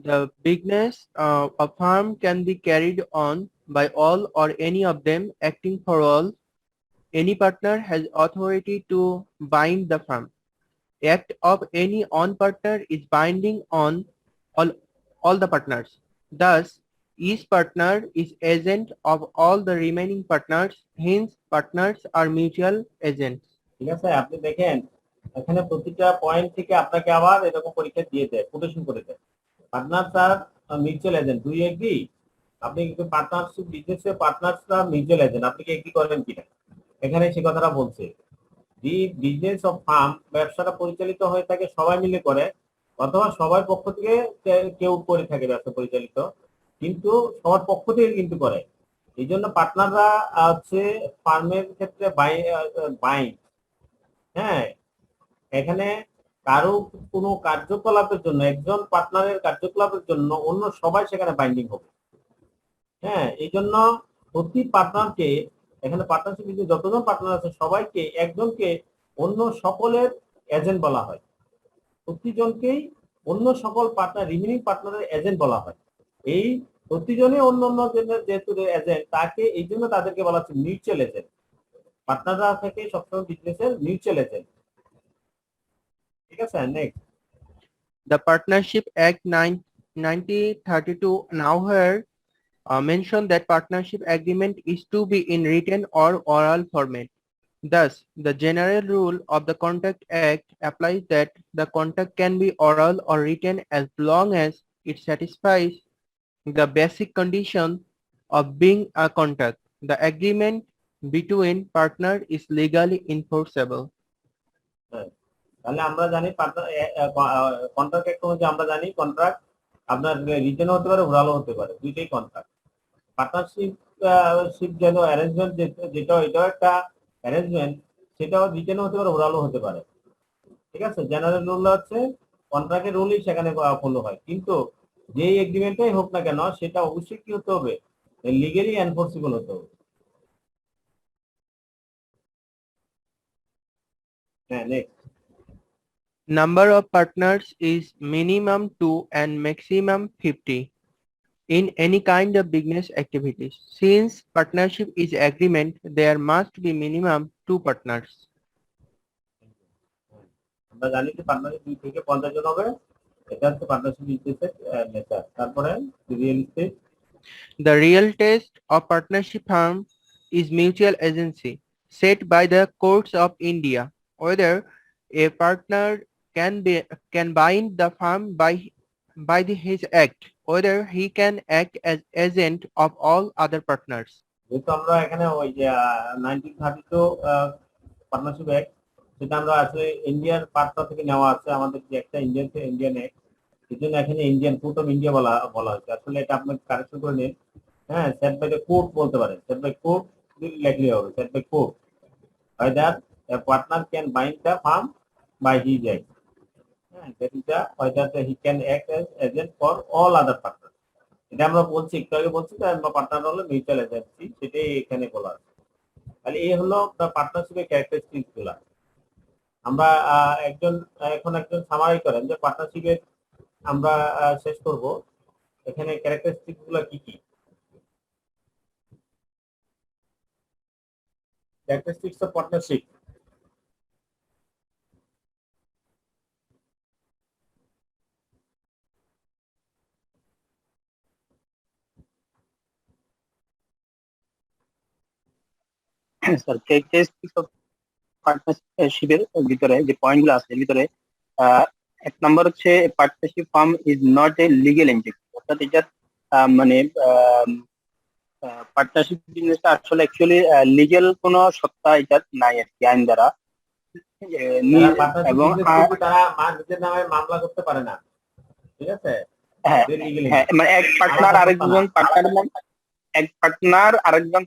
The business of a firm can be carried on by all or any of them acting for all. Any partner has authority to bind the firm. Act of any one partner is binding on all the partners. Thus, each partner is agent of all the remaining partners. Hence, partners are mutual agents. ঠিক আছে, আপনি দেখেন এখানে প্রতিটা point থেকে আপনাকে আবার এরকম পরীক্ষা দিয়ে দেয়, কোটেশন করে দেয়। পার্টনার স্যার মিউচুয়াল এজেন্ট, দুই এগ্রি? আপনি কিন্তু পার্টনারশিপ বিজনেসে পার্টনারসরা মিউচুয়াল এজেন্ট, আপনি কি এগ্রি করেন কিনা? এখানে সে কথাটা বলছে। দি বিজনেস অফ ফার্ম, ব্যবসাটা পরিচালিত হয়ে থাকে সবাই মিলে করে, অথবা সবার পক্ষ থেকে কেউ করে থাকে ব্যবসা পরিচালিত, কিন্তু সবার পক্ষ থেকে কিন্তু করে। এই জন্য পার্টনাররা হচ্ছে ফার্মের ক্ষেত্রে বাইং। হ্যাঁ, এখানে কারো কোনো কার্যকলাপের জন্য, একজন পার্টনারের কার্যকলাপের জন্য অন্য সবাই সেখানে বাইন্ডিং হবে। হ্যাঁ, এই জন্য প্রতি পার্টনারকে, এখানে পার্টনারশিপ যতজন পার্টনার আছে সবাইকে, একজনকে অন্য সকলের এজেন্ট বলা হয়, প্রতিজনকেই অন্য সকল পার্টনার, রিমেনিং পার্টনারের এজেন্ট বলা হয়। এই প্রতিজনই অন্য অন্য যেহেতু এজেন্ট, তাকে এই জন্য তাদেরকে বলা হচ্ছে মিউচুয়াল এজেন্ট। পার্টনাররা থেকে সবসময় বিজনেসের মিউচুয়াল এজেন্ট। ঠিক আছে, next. The Partnership Act 1932 now here mention that partnership agreement is to be in written or oral format. Thus, the general rule of the Contract Act applies that the contract can be oral or written as long as it satisfies the basic condition of being a contract. The agreement between partners is legally enforceable. তাহলে আমরা জানি contract একটা হচ্ছে, আমরা জানি contract আপনার written হতে পারে, ওরালও হতে পারে, দুইটাই কন্ট্রাক্ট। পার্টনারশিপ যেন অ্যারেঞ্জমেন্ট, যেটা এটাও একটা অ্যারেঞ্জমেন্ট, সেটাও রিটেন হতে পারে, ওরালও হতে পারে। ঠিক আছে, জেনারেল রুল হচ্ছে কন্ট্রাক্টের রুলই সেখানে ফলো হয়, কিন্তু যেই এগ্রিমেন্টটাই হোক না কেন সেটা অবশ্যই কি হতে হবে, লিগালি এনফোর্সিবল হতে হবে। হ্যাঁ, next. Number of partners is minimum 2 and maximum 50 in any kind of business activities. Since partnership is agreement, there must be minimum 2 partners. আমরা জানি যে পার্টনারশিপ 2 থেকে 50 জন হবে, এটা হচ্ছে পার্টনারশিপ বিজনেসের নেচার। তারপরে real estate. The real test of partnership firm is mutual agency set by the courts of India, whether a partner can bind the firm by his act, whether he can act as agent of all other partners. যেহেতু আমরা এখানে ওই যে 1932 partnership act, সেটা আমরা আসলে Indian partner থেকে নেওয়া আছে, আমাদের যে একটা ইন্ডিয়ান অ্যাক্ট, এই জন্য এখানে ইন্ডিয়ান কোর্ট অফ ইন্ডিয়া বলা হয়েছে। আসলে এটা আপনাকে কারেকশন করে নিন। হ্যাঁ, সেট বাই দ্য কোর্ট বলতে পারেন, সেট বাই কোর্ট লিখলে হবে, set by court. whether a partner can bind the firm by his act, that is the whether he can act as agent for all other partners. এটা আমরা বলছি, একটু আগে বলছি যে আমরা পার্টনার হলো মিউচুয়াল এজেন্সি, সেটাই এখানে বলা আছে। তাহলে এই হলো পার্টনারশিপের ক্যারেক্টারিস্টিক্স গুলা। আমরা এখন একজন সামারি করেন যে পার্টনারশিপের আমরা শেষ করব, এখানে ক্যারেক্টারিস্টিক্স গুলা কি কি? Characteristics of partnership. স্যার, ক্যারেক্টারিস্টিক্স অফ পার্টনারশিপের ভিতরে যে পয়েন্টগুলো আছে এর ভিতরে এক নম্বর হচ্ছে partnership firm is not a legal entity, অর্থাৎ এটার মানে পার্টনারশিপ বিজনেসটা আসলে অ্যাকচুয়ালি লিগ্যাল কোনো সত্তা এটা নাই আর কি আইন দ্বারা, এবং তারা নিজের নামে মামলা করতে পারে না। ঠিক আছে, মানে এক পার্টনার আরেকজন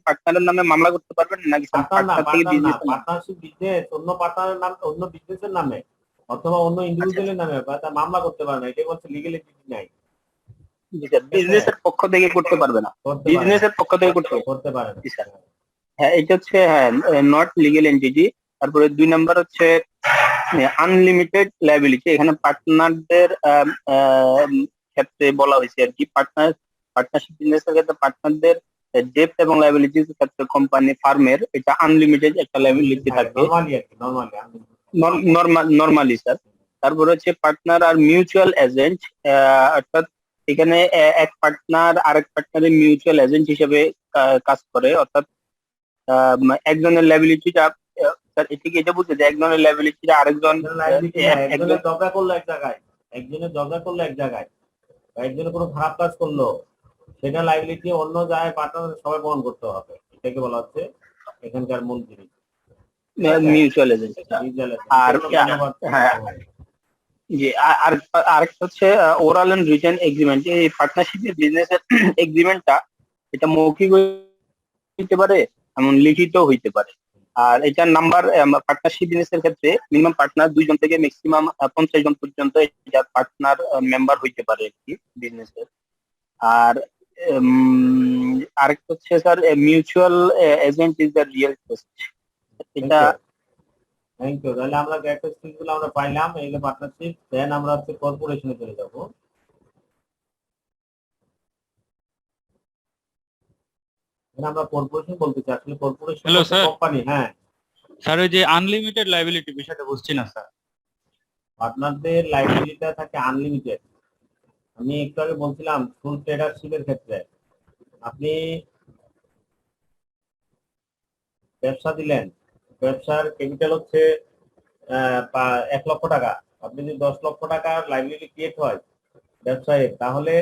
পার্টনারের নামে মামলা করতে পারবেন নাকি পার্টনারশিপ বিজনেস অন্য পার্টনারের নাম, অন্য বিজনেসের নামে অথবা অন্য ইন্ডিভিজুয়ালের নামে মামলা করতে পারে না, এটা বলছে লিগ্যাল এন্টিটি নাই। বিজনেসের পক্ষ থেকে করতে পারবে না, বিজনেসের পক্ষ থেকে করতে পারে না। হ্যাঁ, এটা হচ্ছে নট লিগ্যাল এন্টিটি। তারপরে 2 নাম্বার হচ্ছে আনলিমিটেড লায়াবিলিটি। এখানে পার্টনারদের ক্ষেত্রে বলা হয়েছে আর কি, পার্টনারশিপ বিজনেসের ক্ষেত্রে পার্টনারদের ডেপ্ট এবং লায়াবিলিটির ক্ষেত্রে কোম্পানি ফার্মের এটা আনলিমিটেড একটা লায়াবিলিটি থাকবে নরমালি স্যার। তারপরে হচ্ছে পার্টনার আর মিউচুয়াল এজেন্ট, অর্থাৎ এখানে এক পার্টনার আরেক পার্টনারের মিউচুয়াল এজেন্ট হিসেবে কাজ করে, অর্থাৎ একজনের লায়াবিলিটিটা স্যার এটা কি এটা বলতে যে একজনের লাইবিলিটি আরেকজন লাইবিলিটি না, একজন একজনের ঝগড়া করলো এক জায়গায়, একজনের ঝগড়া করলো এক জায়গায়, বা একজনের কোনো খারাপ কাজ করলো, সেটা লাইবিলিটি অন্য জায়গায় পার্টনার সবাই বহন করতে হবে। এটাকে বলা হচ্ছে এখানকার মূল জিনিস মিউচুয়াল এজেন্ট। আর হ্যাঁ জি আর আরেকটা হচ্ছে ওরাল এন্ড রিটেন এগ্রিমেন্ট। এই পার্টনারশিপের বিজনেসের এগ্রিমেন্টটা এটা মৌখিক হইতে পারে, এমন লিখিত হইতে পারে। আর এটার নাম্বার পার্টনারশিপ বিজনেসের ক্ষেত্রে মিনিমাম পার্টনার 2 জন থেকে ম্যাক্সিমাম 50 জন পর্যন্ত এটা পার্টনার মেম্বার হইতে পারে আর কি বিজনেসের। আর আরেকটা হচ্ছে sir mutual agent is the real test. এটা থ্যাংক ইউ। তাহলে আমরা ক্যারেক্টারিস্টিক গুলো আমরা পাইলাম, এগুলো পার্টনারশিপ। দেন আমরা হচ্ছে কর্পোরেশনে চলে যাব। আমরা কর্পোরেশন বলতে চাই, আসলে কর্পোরেশন Hello, sir. কোম্পানি। হ্যাঁ স্যার, ওই যে আনলিমিটেড লাইবিলিটি বিষয়টা বুঝছি না স্যার। পার্টনারদের লাইবিলিটিটা থাকে আনলিমিটেড। আমি একটু আগে বলছিলাম ফুল ট্রেডারশিপের ক্ষেত্রে আপনি ব্যবসা দিলেন, ব্যবসার ক্যাপিটাল হচ্ছে 1 লক্ষ টাকা। আপনি যদি 10 লক্ষ টাকার লাইবিলিটি ক্রিয়েট হয় ব্যবসায়, তাহলে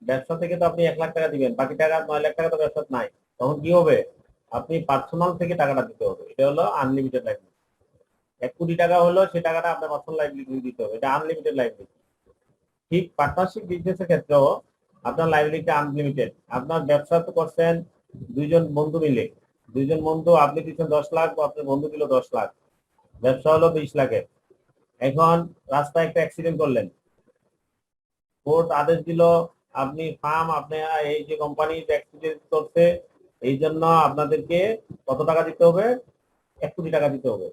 ব্যবসা থেকে তো আপনি 1 লাখ টাকা দিবেন, বাকি টাকা 9 লাখ টাকা তো ব্যবসা নাই। তখন কি হবে? আপনি পার্সোনাল থেকে টাকাটা দিতে হবে। এটা হলো আনলিমিটেড লাইবিলিটি। 1 কোটি টাকা হলো সে টাকাটা আপনার পার্সোনাল লাইবিলিটি দিতে হবে, এটা আনলিমিটেড লাইবিলিটি। ঠিক পার্টনারশিপ বিজনেসের ক্ষেত্রেও আপনার লাইবিলিটি আনলিমিটেড। আপনার ব্যবসা তো করছেন 2 জন বন্ধু মিলে, 2 জন বন্ধু, আপনি দিচ্ছেন 10 লাখ, আপনার বন্ধু দিল 10 লাখ, ব্যবসা হলো 20 লাখের। এখন রাস্তায় একটা অ্যাক্সিডেন্ট করলেন, কোর্ট আদেশ দিল আপনি ফার্ম, আপনি এই যে কোম্পানি অ্যাক্সিডেন্ট করছে এই জন্য আপনাদেরকে কত টাকা দিতে হবে? 1 কোটি টাকা দিতে হবে।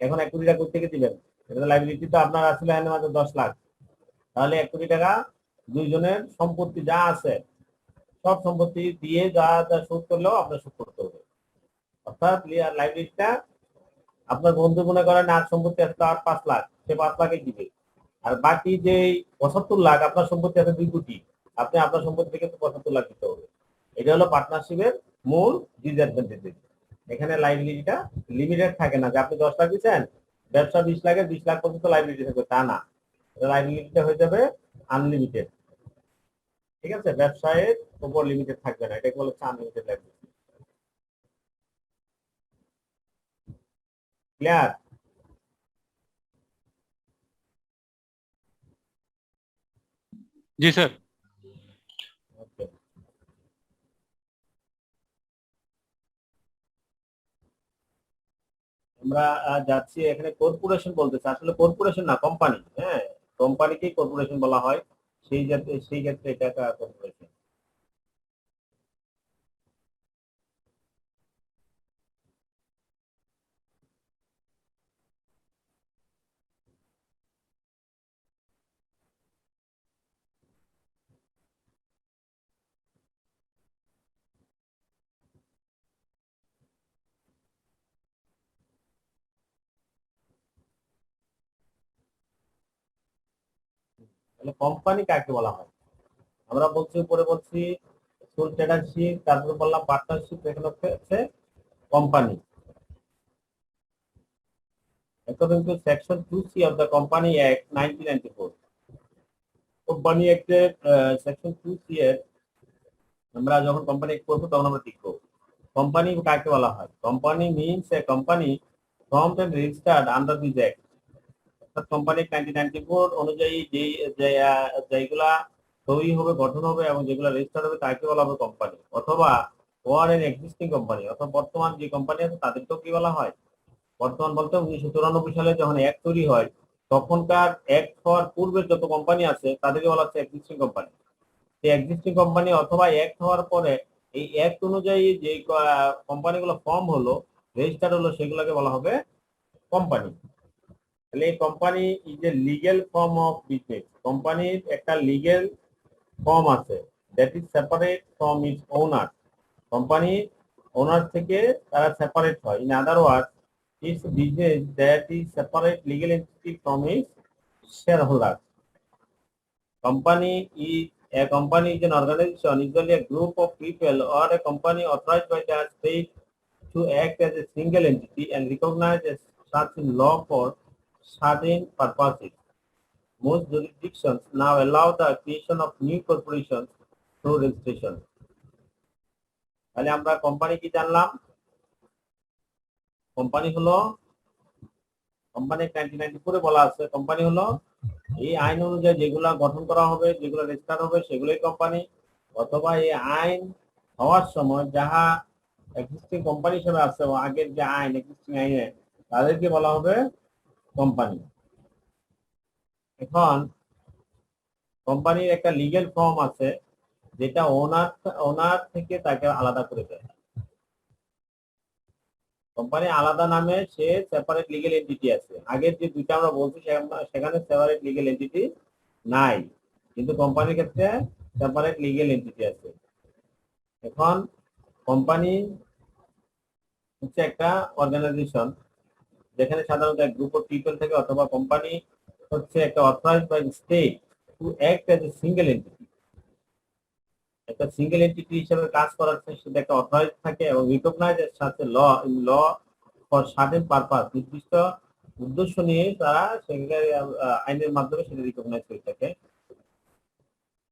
এখন 1 কোটি টাকা থেকে দিবেন? এটা লাইবিলিটি তো আপনার আসলে মাত্র 10 লাখ। তাহলে 1 কোটি টাকা 2 জনের সম্পত্তি যা আছে সব সম্পত্তি দিয়ে যা যা সুদ করলেও আপনার সুদ করতে হবে। অর্থাৎ লাইবিলিটিটা আপনার বন্ধু মনে করেন আর সম্পত্তি আছে আর 5 লাখ, সে 5 লাখে দিবে। আর বাকি যে 75 লাখ আপনার সম্পত্তি আছে 2 কোটি, আপনি আপনার সম্পত্তি থেকে 75 লাখ দিতে হবে। এটা হলো পার্টনারশিপের মূল ডিসঅ্যাডভান্টেজ। এখানে লাইবিলিটিটা লিমিটেড থাকে না যে আপনি 10 লাখ দিচ্ছেন, ব্যবসা 20 লাখের 20 লাখ পর্যন্ত লাইবিলিটি থাকবে, তা না। লাইবিলিটিটা হয়ে যাবে আনলিমিটেড। ঠিক আছে, ব্যবসায়ের উপর লিমিটেড থাকবে না, এটাকে বলা হচ্ছে আনলিমিটেড লাইবিলিটি। ক্লিয়ার? জি স্যার। ওকে, আমরা যাচ্ছি এখানে কর্পোরেশন বলতেছে, আসলে কর্পোরেশন না, কোম্পানি। হ্যাঁ, কোম্পানিকেই কর্পোরেশন বলা হয়, সেই ক্ষেত্রে এটা একটা কর্পোরেশন। তাহলে কোম্পানি কাকে বলা হয়? আমরা বলছি, উপরে বলছি ফুল ট্রেডারশিপ, তারপরে বললাম পার্টনারশিপ, এখানে হচ্ছে company. According to Section 2C of the Company Act 1994, company অ্যাক্টের সেকশন 2C এর আমরা যখন কোম্পানি করবো তখন আমরা ঠিক করবো কোম্পানি কাকে বলা হয়। Company means a company formed and registered under this act. অর্থাৎ কোম্পানি 1994 অনুযায়ী যেগুলা তৈরি হবে, গঠন হবে এবং যেগুলো রেজিস্টার্ড হবে তাকে বলা হবে কোম্পানি। অথবা ওয়ার এন এক্সিস্টিং কোম্পানি, অথবা বর্তমান যে কোম্পানি আছে তাদেরকেও কি বলা হয়? বর্তমান বলতে 1994 সালে যখন অ্যাক্ট তৈরি হয় তখনকার অ্যাক্ট হওয়ার পূর্বের যত কোম্পানি আছে তাদেরকে বলা হচ্ছে এক্সিস্টিং কোম্পানি। সেই এক্সিস্টিং কোম্পানি অথবা অ্যাক্ট হওয়ার পরে এই অ্যাক্ট অনুযায়ী যে কোম্পানিগুলো ফর্ম হলো, রেজিস্টার্ড হলো, সেগুলোকে বলা হবে কোম্পানি। তাহলে এই company is a legal form of business. কোম্পানির একটা লিগ্যাল ফর্ম আছে, that is separate from its owner. Company owner থেকে তারা সেপারেট হয়। In other words, it's a business that is separate legal entity from its shareholders. A company is an organization, usually a group of people or a company authorized by the state to to act as a single entity and recognized as such in law for certain purposes. Most jurisdictions now allow the creation of new corporations through registration. তাহলে আমরা company কি জানলাম? Company হলো, company 1994 বলা আছে, company হলো এই আইন অনুযায়ী যেগুলা গঠন করা হবে, যেগুলো রেজিস্টার হবে সেগুলোই কোম্পানি, অথবা এই আইন হওয়ার সময় যাহা এক্সিস্টিং কোম্পানি হিসেবে আছে আগের যে আইন এক্সিস্টিং আইনে তাদেরকে বলা হবে কোম্পানি। এখন কোম্পানির একটা লিগ্যাল ফর্ম আছে যেটা ওনার থেকে তাকে আলাদা করে দেয়। কোম্পানি আলাদা নামে সে সেপারেট লিগ্যাল এন্টিটি আছে। আগের যে দুইটা আমরা বলছি সেখানে সেপারেট লিগ্যাল এন্টিটি নাই, কিন্তু কোম্পানির ক্ষেত্রে সেপারেট লিগ্যাল এন্টিটি আছে। এখন কোম্পানি হচ্ছে একটা অর্গানাইজেশন যেখানে সাধারণত এক গ্রুপ অফ পিপল থাকে, অথবা কোম্পানি হচ্ছে একটা authorized by state to act as a single entity. একটা সিঙ্গেল এন্টিটি হিসেবে কাজ করার সেটা একটা অথরাইজ থাকে এবং রিকগনাইজ এর সাথে ল ফর সার্টেন পারপাস, নির্দিষ্ট উদ্দেশ্য নিয়ে তারা সেগুলো আইনের মাধ্যমে সেটা রিকগনাইজ করে থাকে।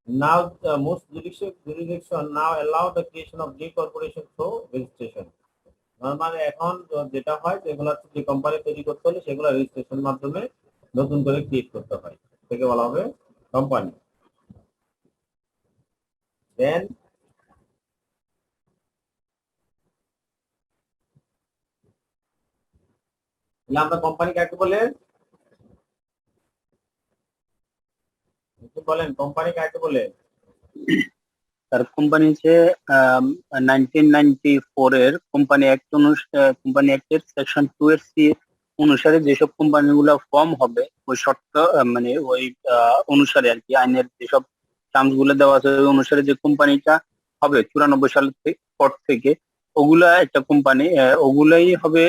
Now most jurisdiction now allow the creation of new corporation through registration. Normally এখন যেটা হয় যেগুলো যে কোম্পানি তৈরি করতে হলে সেগুলো রেজিস্ট্রেশন মাধ্যমে নতুন করে ক্রিয়েট করতে হয়, থেকে বলা হবে কোম্পানি। দেন আমরা কোম্পানি কাকে বলে? বলেন কোম্পানি কাকে বলে? তার কোম্পানি হচ্ছে 1994 এর কোম্পানি অ্যাক্ট কোম্পানি অ্যাক্টের সেকশন 2 এর সি অনুসারে যেসব কোম্পানিগুলো ফর্ম হবে ওই শর্ত মানে ওই অনুসারে আর কি আইনের যেসব টার্মস গুলো দেওয়া আছে ওই অনুসারে যে কোম্পানিটা হবে 94 সাল পর থেকে ওগুলা একটা কোম্পানি, ওগুলাই হবে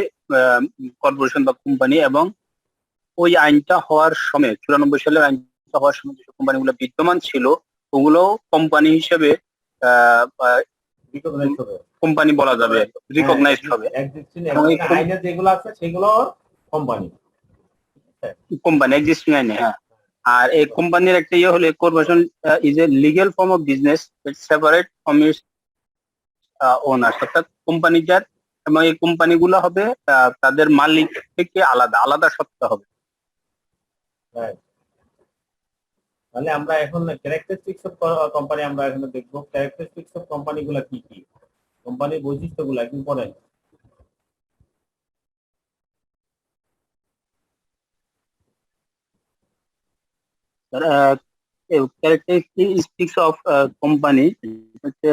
কর্পোরেশন বা কোম্পানি। এবং ওই আইনটা হওয়ার সময় 94 সালের আইনটা হওয়ার সময় যেসব কোম্পানিগুলো বিদ্যমান ছিল ওগুলো কোম্পানি হিসেবে কোম্পানি বলা যাবে, রিকগনাইজড হবে। আইনে যেগুলো আছে সেগুলো কোম্পানি কোম্পানি এক্সিস্টিং আইনে। হ্যাঁ, আর এই কোম্পানির একটা ইয়ে হলো corporation is a legal form of business separate from its ওনার, অর্থাৎ কোম্পানিটার এবং এই কোম্পানিগুলো হবে তাদের মালিক থেকে আলাদা সত্তা হবে। তাহলে আমরা এখন ক্যারেক্টারিস্টিক্স অফ কোম্পানি আমরা এখানে দেখব। ক্যারেক্টারিস্টিক্স অফ কোম্পানিগুলো কি কি, কোম্পানির বৈশিষ্ট্যগুলো একদিন পড়েন। characteristics of company হচ্ছে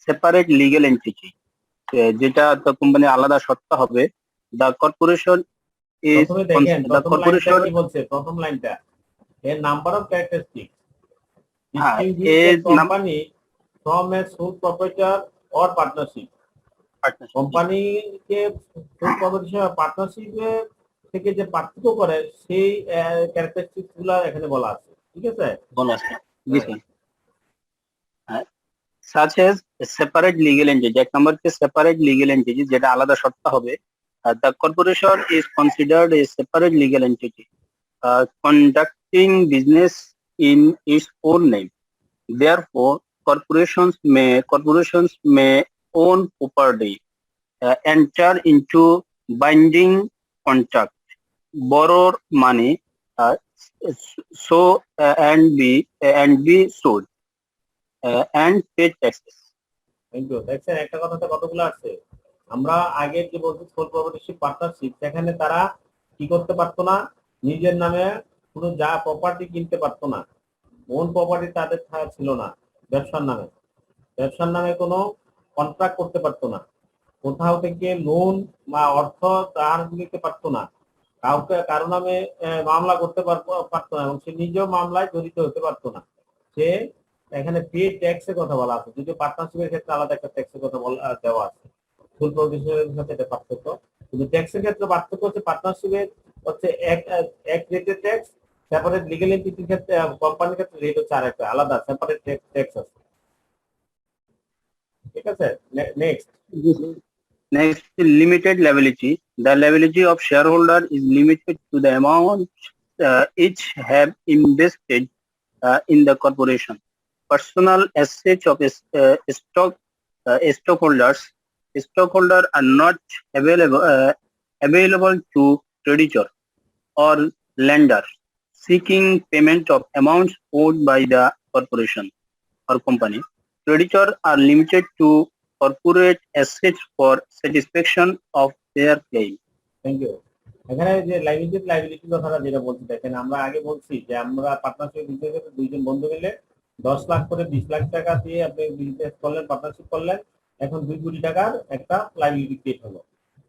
সেপারেট লিগ্যাল এন্টিটি, যেটা তো কোম্পানি আলাদা সত্তা হবে। The corporation is the corporation কি বলছে প্রথম লাইনটা, a number of characteristics company from a sole proprietor or partnership. কোম্পানিকে সোল প্রপার্টারশিপ বা পার্টনারশিপে থেকে যে পার্থক্য করে সেই ক্যারেক্টারিস্টিক্স গুলো এখানে বলা আছে, ঠিক আছে? বলা আছে such as separate legal entity, এক নম্বর হচ্ছে separate legal entity যেটা আলাদা সত্তা হবে। The corporation is considered a separate legal entity conducting business in its own name. Therefore, corporations may own property, enter into binding contract, borrow money, and be sold, and pay taxes. Thank you. দেখছেন একটা কথাতে কতগুলো আছে। আমরা আগে যে বলছি soul প্রপার্টিশিপ partnership, সেখানে তারা কি করতে পারতো না, নিজের নামে কোনো যা প্রপার্টি কিনতে পারতো না, ওন প্রপার্টি তাদের ছিল না। ব্যবসার নামে কোনো কন্ট্রাক্ট করতে পারতো না, কোথাও থেকে লোন বা অর্থ ধার নিতে পারতো না, কারো নামে মামলা করতে পারতো না, এবং সে নিজেও মামলায় জড়িত হতে পারতো না। সে এখানে পে ট্যাক্সের কথা বলা আছে, যদিও পার্টনারশিপের ক্ষেত্রে আলাদা একটা ট্যাক্সের কথা দেওয়া আছে, ফুল প্রভিশনের সাথে এটা পার্থক্য। কিন্তু ট্যাক্সের ক্ষেত্রে পার্থক্য হচ্ছে পার্টনারশিপের হচ্ছে এক রেটের ট্যাক্স, সেপারেট লিগ্যাল এন্টিটির ক্ষেত্রে কোম্পানির ক্ষেত্রে রেট হচ্ছে আরেকটা আলাদা সেপারেট ট্যাক্স আছে, ঠিক আছে? Next Next, limited liability. The liability of shareholder is limited to the amount each have invested in the corporation. Personal assets of stockholders are not available to creditor or lender seeking payment of amounts owed by the corporation or company. Creditors are limited to corporate assets for satisfaction of their claim. Thank you. এখানে যে liability কথাটা যেটা বলছি, দেখেন আমরা আগে বলছি যে আমরা পার্টনারশিপ বিজনেসে দুইজন বন্ধু মিলে 10 লাখ করে 20 লাখ টাকা দিয়ে আপনি বিজনেস করলেন, পার্টনারশিপ করলেন, এখন 2 কোটি টাকার একটা লাইবিলিটি ক্রিয়েট হলো।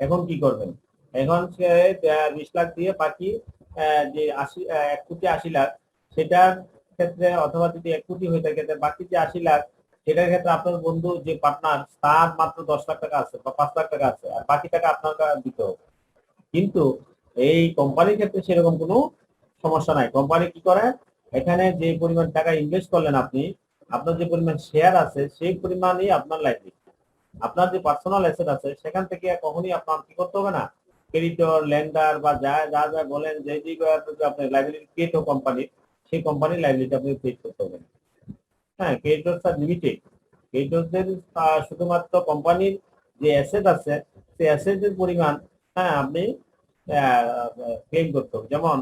এখন কি করবেন? এখন সে 20 লাখ দিয়ে বাকি যে 1 কোটি 80 লাখ সেটার ক্ষেত্রে, অথবা যদি 1 কোটি হয়ে থাকে বাকি যে 80 লাখ সেটার ক্ষেত্রে আপনার বন্ধু যে পার্টনার তার মাত্র 10 লাখ টাকা আছে বা 5 লাখ টাকা আছে, আর বাকি টাকা আপনার দিতে হবে। কিন্তু এই কোম্পানির ক্ষেত্রে সেরকম কোনো সমস্যা নাই। কোম্পানি কি করে, এখানে যে পরিমাণ টাকা ইনভেস্ট করলেন আপনি, আপনার যে পরিমাণ শেয়ার আছে সেই পরিমাণই আপনার লাইবিলিটি। আপনার যে পার্সোনাল অ্যাসেট আছে সেখান থেকে কখনোই আপনার কি করতে হবে না, ক্রেডিটর, লেন্ডার বা যা যা যা বলেন যে আপনার লাইবিলিটি ক্রিয়েট হোক কোম্পানির, সেই কোম্পানির লাইবিলিটি আপনি ক্রিয়েট করতে হবে। হ্যাঁ, ক্রেডিটরস আর লিমিটেড। ক্রেডিটরদের শুধুমাত্র কোম্পানির যে অ্যাসেট আছে সেই অ্যাসেটের পরিমাণ আপনি ক্লেম করতে হবে। যেমন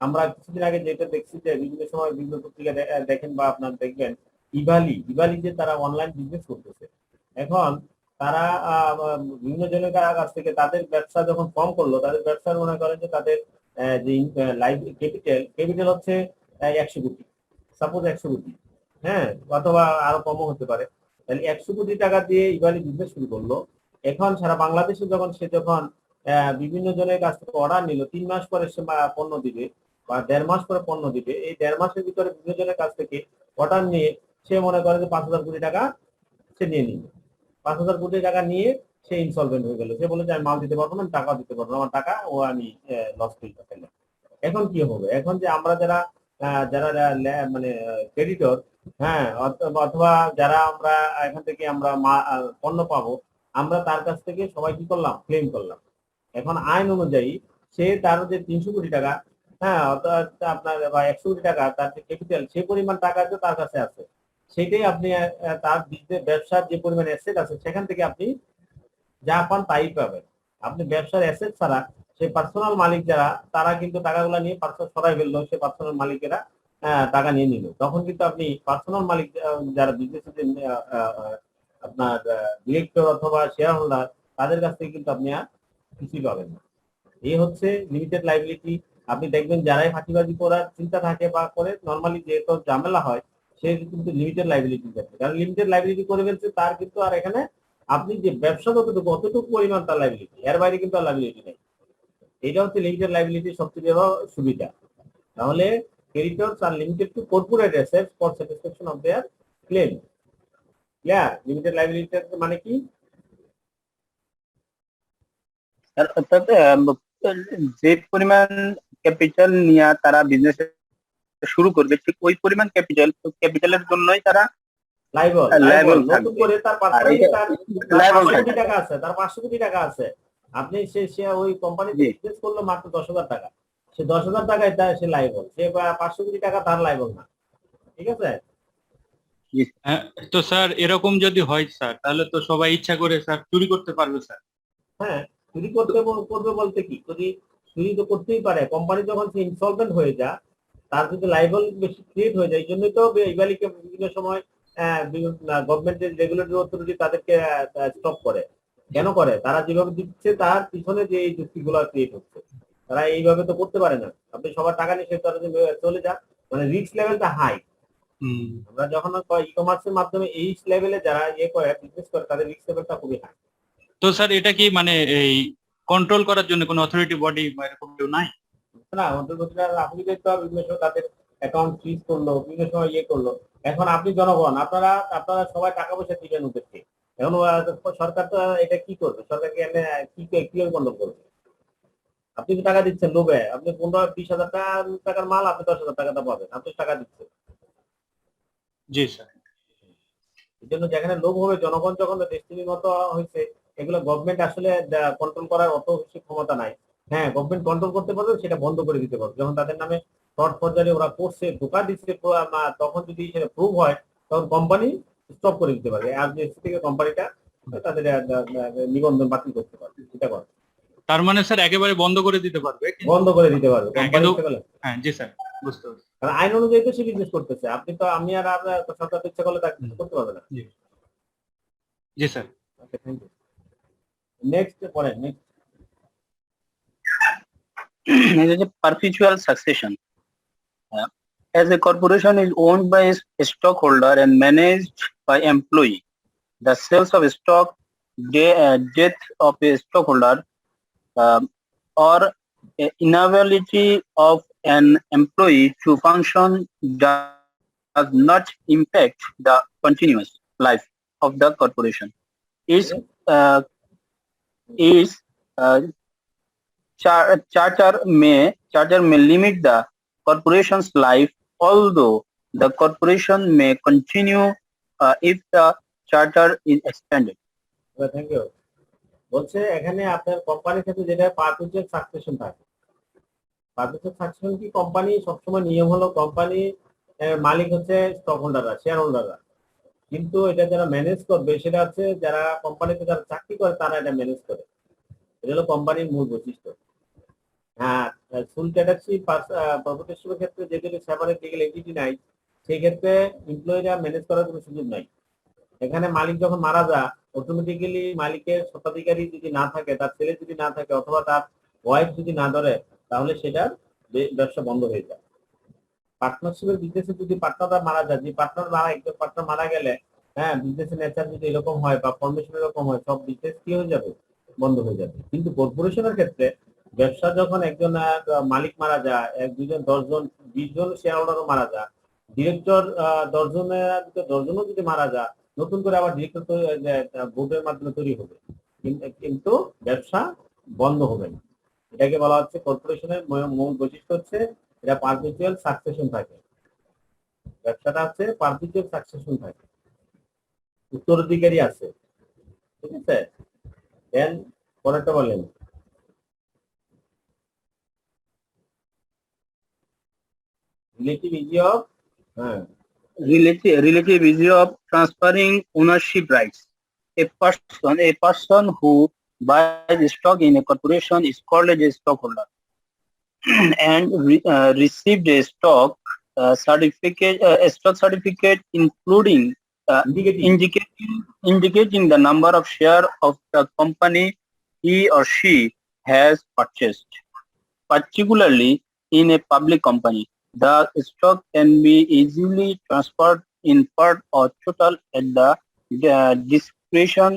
আমরা কিছুদিন আগে যেটা দেখছি যে বিভিন্ন সময় বিভিন্ন পত্রিকা দেখেন বা আপনার দেখবেন ইভালি যে তারা অনলাইন বিজনেস করতেছে। এখন তারা বিভিন্ন জনের কাছ থেকে তাদের ব্যবসা যখন ফর্ম করলো, তাদের ব্যবসা মনে করেন যে তাদের যে লাইভ ক্যাপিটাল হচ্ছে 100 কোটি, সাপোজ 100 কোটি, হ্যাঁ, অথবা আরো কমও হতে পারে। তাহলে 100 কোটি টাকা দিয়ে ইভালি বিজনেস শুরু করলো। এখন সারা বাংলাদেশে যখন বিভিন্ন জনের কাছ থেকে অর্ডার নিল, 3 মাস পরে সে পণ্য দিবে বা 1.5 মাস পরে পণ্য দিবে, এই 1.5 মাসের ভিতরে বিভিন্ন জনের কাছ থেকে অর্ডার নিয়ে সে মনে করে যে 5,000 কোটি টাকা সে নিয়ে নিল। 5,000 কোটি টাকা নিয়ে সে ইনসলভেন্ট হয়ে গেল। সে বলে যে আমি মাল দিতে পারবো না, টাকা দিতে পারবো না, আমার টাকা আমি লস করতে পারলাম। এখন কি হবে? এখন যে আমরা যারা মানে ক্রেডিটর, হ্যাঁ, অথবা যারা আমরা এখান থেকে আমরা পণ্য পাবো, আমরা তার কাছ থেকে সবাই কি করলাম, ক্লেম করলাম। এখন আইন অনুযায়ী সে তার যে 300 কোটি টাকা, হ্যাঁ, অর্থাৎ আপনার বা 100 কোটি টাকা তার যে ক্যাপিটাল, সেই পরিমাণ টাকা যে তার কাছে আছে সেটাই আপনি তার ব্যবসার যে পরিমাণ অ্যাসেট আছে সেখান থেকে আপনি যা পান তাই পাবেন। আপনি ব্যবসার অ্যাসেট ছাড়া সেই পার্সোনাল মালিক যারা, তারা কিন্তু টাকাগুলো নিয়ে পার্সোনাল সরাই ফেললো, সে পার্সোনাল মালিকেরা টাকা নিয়ে নিল। তখন কিন্তু আপনি পার্সোনাল মালিক যারা বিজনেসের আপনার ডিরেক্টর অথবা শেয়ার হোল্ডার, তাদের কাছ থেকে কিন্তু আপনি আর কিছুই পাবেন না। এই হচ্ছে লিমিটেড লাইবিলিটি। আপনি দেখবেন যারাই ফাঁকিবাজি করার চিন্তা থাকে বা করে, নর্মালি যেহেতু ঝামেলা হয়, সে কিন্তু লিমিটেড লাইবিলিটি যাচ্ছে। কারণ লিমিটেড লাইবিলিটি করে ফেলছে, তার কিন্তু আর এখানে আপনি যে ব্যবসা যতটুকু অতটুকু পরিমাণ তার লাইবিলিটি, এর বাইরে কিন্তু আর লাইবিলিটি নেই। এটা হচ্ছে লিমিটেড লাইবিলিটির সবচেয়ে বড় সুবিধা। তাহলে creditors are limited to corporate assets for satisfaction of their claim. Clear? Limited liability মানে কি? অর্থাৎ যে পরিমাণ ক্যাপিটাল নিয়ে তারা বিজনেস শুরু করবে, ঠিক ওই পরিমাণ ক্যাপিটালের জন্যই তারা লাইবল নতুন করে তার 500 কোটি টাকা আছে, তার 500 কোটি টাকা আছে। আপনি সে ওই কোম্পানিতে ইনভেস্ট করলো মাত্র 10,000 টাকা, সে 10,000 টাকায় সে লাইবল, সে 500 কোটি টাকা তার লাইবল না। ঠিক আছে? তো স্যার এরকম যদি হয় স্যার, তাহলে তো সবাই ইচ্ছা করে স্যার চুরি করতে পারবে স্যার। হ্যাঁ, চুরি করবে বলতে কি, চুরি তো করতেই পারে। কোম্পানি যখন সে ইনসলভেন্ট হয়ে যায়, তার যদি লাইবল বেশি ক্রিয়েট হয়ে যায়, এই জন্যই তো ইভালিকে বিভিন্ন সময় গভর্নমেন্টের রেগুলেটরি অথরিটি তাদেরকে স্টপ করে। কেন করে? তারা যেভাবে দিচ্ছে তার পিছনে যে এই যুক্তিগুলো ক্রিয়েট হচ্ছে, তারা এইভাবে তো করতে পারে না। আপনি সবার টাকা নিয়ে তারা চলে যান, মানে রিস্ক লেভেলটা হাই। আমরা যখন ই কমার্সের মাধ্যমে এই লেভেলে যারা করে বিজনেস করে, তাদের রিস্ক লেভেলটা খুবই হাই। তো স্যার এটা কি মানে এই কন্ট্রোল করার জন্য কোনো অথরিটি বডি বা এরকম কেউ নাই? না, অন্তর্বর্তীরা আপনি দেখতে হবে বিভিন্ন সময় তাদের অ্যাকাউন্ট ফ্রিজ করলো, বিভিন্ন সময় করলো। এখন আপনি জনগণ, আপনারা সবাই টাকা পয়সা দিবেন ওদেরকে। এখন সরকার তো এটা কি করবে? সরকারকে কিভাবে কন্ট্রোল করবে? আপনি তো টাকা দিচ্ছেন লোভে, আপনি 15-20,000 টাকার মাল আপনি 10,000 টাকাটা পাবেন, আপনি টাকা দিচ্ছেন। জি স্যার। এই জন্য যেখানে লোভ হবে, জনগণ যখন ডেস্টিনির মতো হয়েছে, এগুলো গভর্নমেন্ট আসলে কন্ট্রোল করার অত বেশি ক্ষমতা নাই। হ্যাঁ, গভর্নমেন্ট কন্ট্রোল করতে পারবে, সেটা বন্ধ করে দিতে পারবে। যখন তাদের নামে ফ্রড ফরজারি ওরা করছে, ধোঁকা দিচ্ছে, তখন যদি সেটা প্রুভ হয়, তখন কোম্পানি স্টপ করে দিতে পারবে। আর যে থেকে কোম্পানিটা তাদের নিবন্ধন বাতিল করতে পারবে, সেটা করে। তার মানে স্যার একেবারে বন্ধ করে দিতে পারবে বন্ধ করে দিতে পারবে হ্যাঁ, কোম্পানি। হ্যাঁ জি স্যার, বুঝতে পারছি। কারণ আইন অনুযায়ী তো সে বিজনেস করতেছে, আপনি তো আমি আর আপনার সরকার ইচ্ছা করলে তাকে কিছু করতে পারবে না। জি sir. Okay, thank you. Next পড়েন, next. It is a perpetual succession. As a corporation is owned by a stockholder and managed by employee, the sales of stock, death of a stockholder, or inability of an employee to function does not impact the continuous life of the corporation. Its charter may limit the corporation's life, although the corporation may continue if the charter is expanded. Thank you. বলছে এখানে আপনার কোম্পানির ক্ষেত্রে যেটা perpetual succession থাকে। Perpetual succession কি, company সবসময় নিয়ম হলো কোম্পানি মালিক হচ্ছে স্টক হোল্ডাররা, শেয়ার হোল্ডাররা, কিন্তু এটা যারা ম্যানেজ করবে সেটা হচ্ছে যারা কোম্পানিতে যারা চাকরি করে তারা এটা ম্যানেজ করে। এটা হলো কোম্পানির মূল বৈশিষ্ট্য। হ্যাঁ, ফুল ট্যাক্সি প্রফেশনের ক্ষেত্রে যেগুলো সেপারেট লিগ্যাল এন্টিটি নাই, সেই ক্ষেত্রে এমপ্লয়িরা ম্যানেজ করার কোনো সুযোগ নাই। এখানে মালিক যখন মারা যায়, অটোমেটিক্যালি মালিকের স্বত্বাধিকারী যদি না থাকে, তার ছেলে যদি না থাকে, অথবা তার ওয়াইফ যদি না ধরে, তাহলে সেটার ব্যবসা বন্ধ হয়ে যায়। পার্টনারশিপের বিজনেসে যদি পার্টনাররা মারা যায়, যে একজন পার্টনার মারা গেলে, হ্যাঁ, বিজনেসের নেচার যদি এরকম হয় বা ফর্মেশন এরকম হয়, সব বিজনেস কি হয়ে যাবে, বন্ধ হয়ে যাবে। কিন্তু কর্পোরেশনের ক্ষেত্রে ব্যবসা যখন একজন মালিক মারা যায়, 1 2 জন 10 জন 20 জন শেয়ার হোল্ডারও মারা যায়, ডিরেক্টর 10 জনও যদি মারা যায়, নতুন করে আবার ডিরেক্টর ভোটের মাধ্যমে তৈরি হবে, কিন্তু ব্যবসা বন্ধ হবে না। এটাকে বলা হচ্ছে কর্পোরেশনের মূল বৈশিষ্ট্য হচ্ছে এটা পারপেচুয়াল সাকসেশন থাকে। ব্যবসাটা হচ্ছে পারপেচুয়াল সাকসেশন থাকে, উত্তরাধিকারী আছে। ঠিক আছে, দেন পরেরটা বলেন। Relative easy of Relative ease of transferring ownership rights. A person who buys stock in a corporation is called as a stockholder and received a stock certificate including indicating the number of share of the company he or she has purchased. Particularly in a public company, the stock can be easily transferred in part or total at the discretion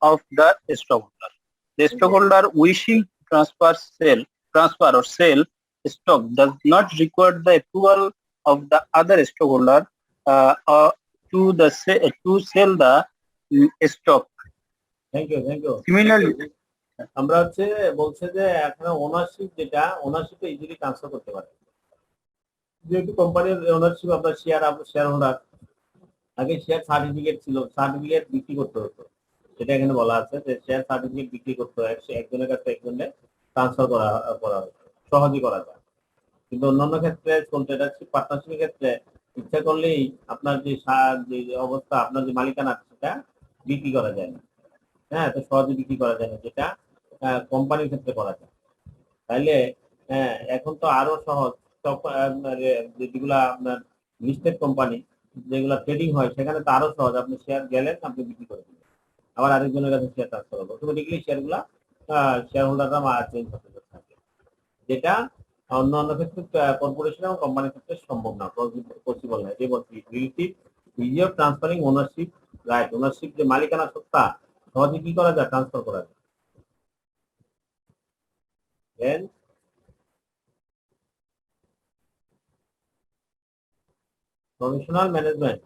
of the stockholder. The stockholder wishing to transfer or sell stock does not require the approval of the other stockholder to sell the stock. Thank you. Similarly, আমরা বলছে যে এখানে ownership যেটা, ওনারশিপে easily transfer করতে পারে। যেহেতু কোম্পানির ownership, আপনার শেয়ার হোল্ডার, আগে শেয়ার সার্টিফিকেট ছিল, সার্টিফিকেট বিক্রি করতে হতো, সেটা এখানে বলা আছে যে শেয়ার সার্টিফিকেট বিক্রি করতে হয়, একজনের কাছে একজনে ট্রান্সফার করা সহজেই করা যায়। কিন্তু অন্যান্য ক্ষেত্রে পার্টনারশিপের ক্ষেত্রে ইচ্ছা করলেই আপনার যে অবস্থা, আপনার যে মালিকানা, সেটা বিক্রি করা যায় না। হ্যাঁ, তো সহজে বিক্রি করা যায় না, যেটা কোম্পানির ক্ষেত্রে করা যায়। তাইলে হ্যাঁ, এখন তো আরো সহজ, যেগুলা আপনার লিস্টেড কোম্পানি, যেগুলা ট্রেডিং হয়, সেখানে তো আরো সহজ। আপনি শেয়ার গেলেন, আপনি বিক্রি করে দিলেন, আবার আরেকজনের কাছে শেয়ার ট্রান্সফার হবে, অটোমেটিক্যালি শেয়ারগুলা শেয়ার হোল্ডাররা চেঞ্জ হতে থাকে, যেটা অন্য ক্ষেত্রে কর্পোরেশন এবং কোম্পানির ক্ষেত্রে সম্ভব না, পসিবল না। এই বলছি relative easy of transferring ownership right. Ownership যে মালিকানা সত্তা সহজে কি করা যায়, ট্রান্সফার করা যায়। Then professional management.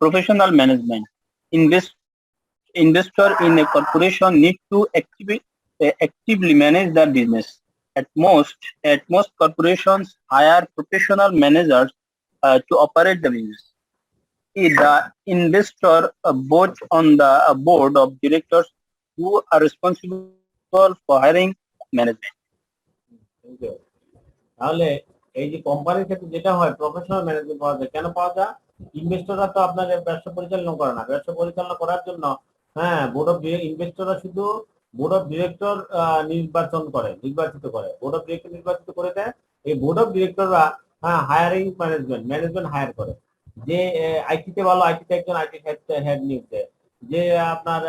professional management. Investor in a corporation need to actively manage their business. At most corporations hire professional managers to operate the business. the investor votes on the board of directors who are responsible for hiring management. Thank you. তাহলে এই যে কোম্পানির ক্ষেত্রে যেটা হয় professional management পাওয়া যায়, কেন পাওয়া যায়? ইনভেস্টররা তো আপনার ব্যবসা পরিচালনা করে না, ব্যবসা পরিচালনা করার জন্য বোর্ড অফ ইনভেস্টররা শুধু বোর্ড অফ ডিরেক্টর নির্বাচিত করে বোর্ড অফ ডিরেক্টর নির্বাচিত করে দেয়। এই বোর্ড অফ ডিরেক্টররা হায়ারিং ম্যানেজমেন্ট হায়ার করে। যে আইটিতে ভালো আইটিতে একজন আইটি হেড নিয়োগ দেয়, যে আপনার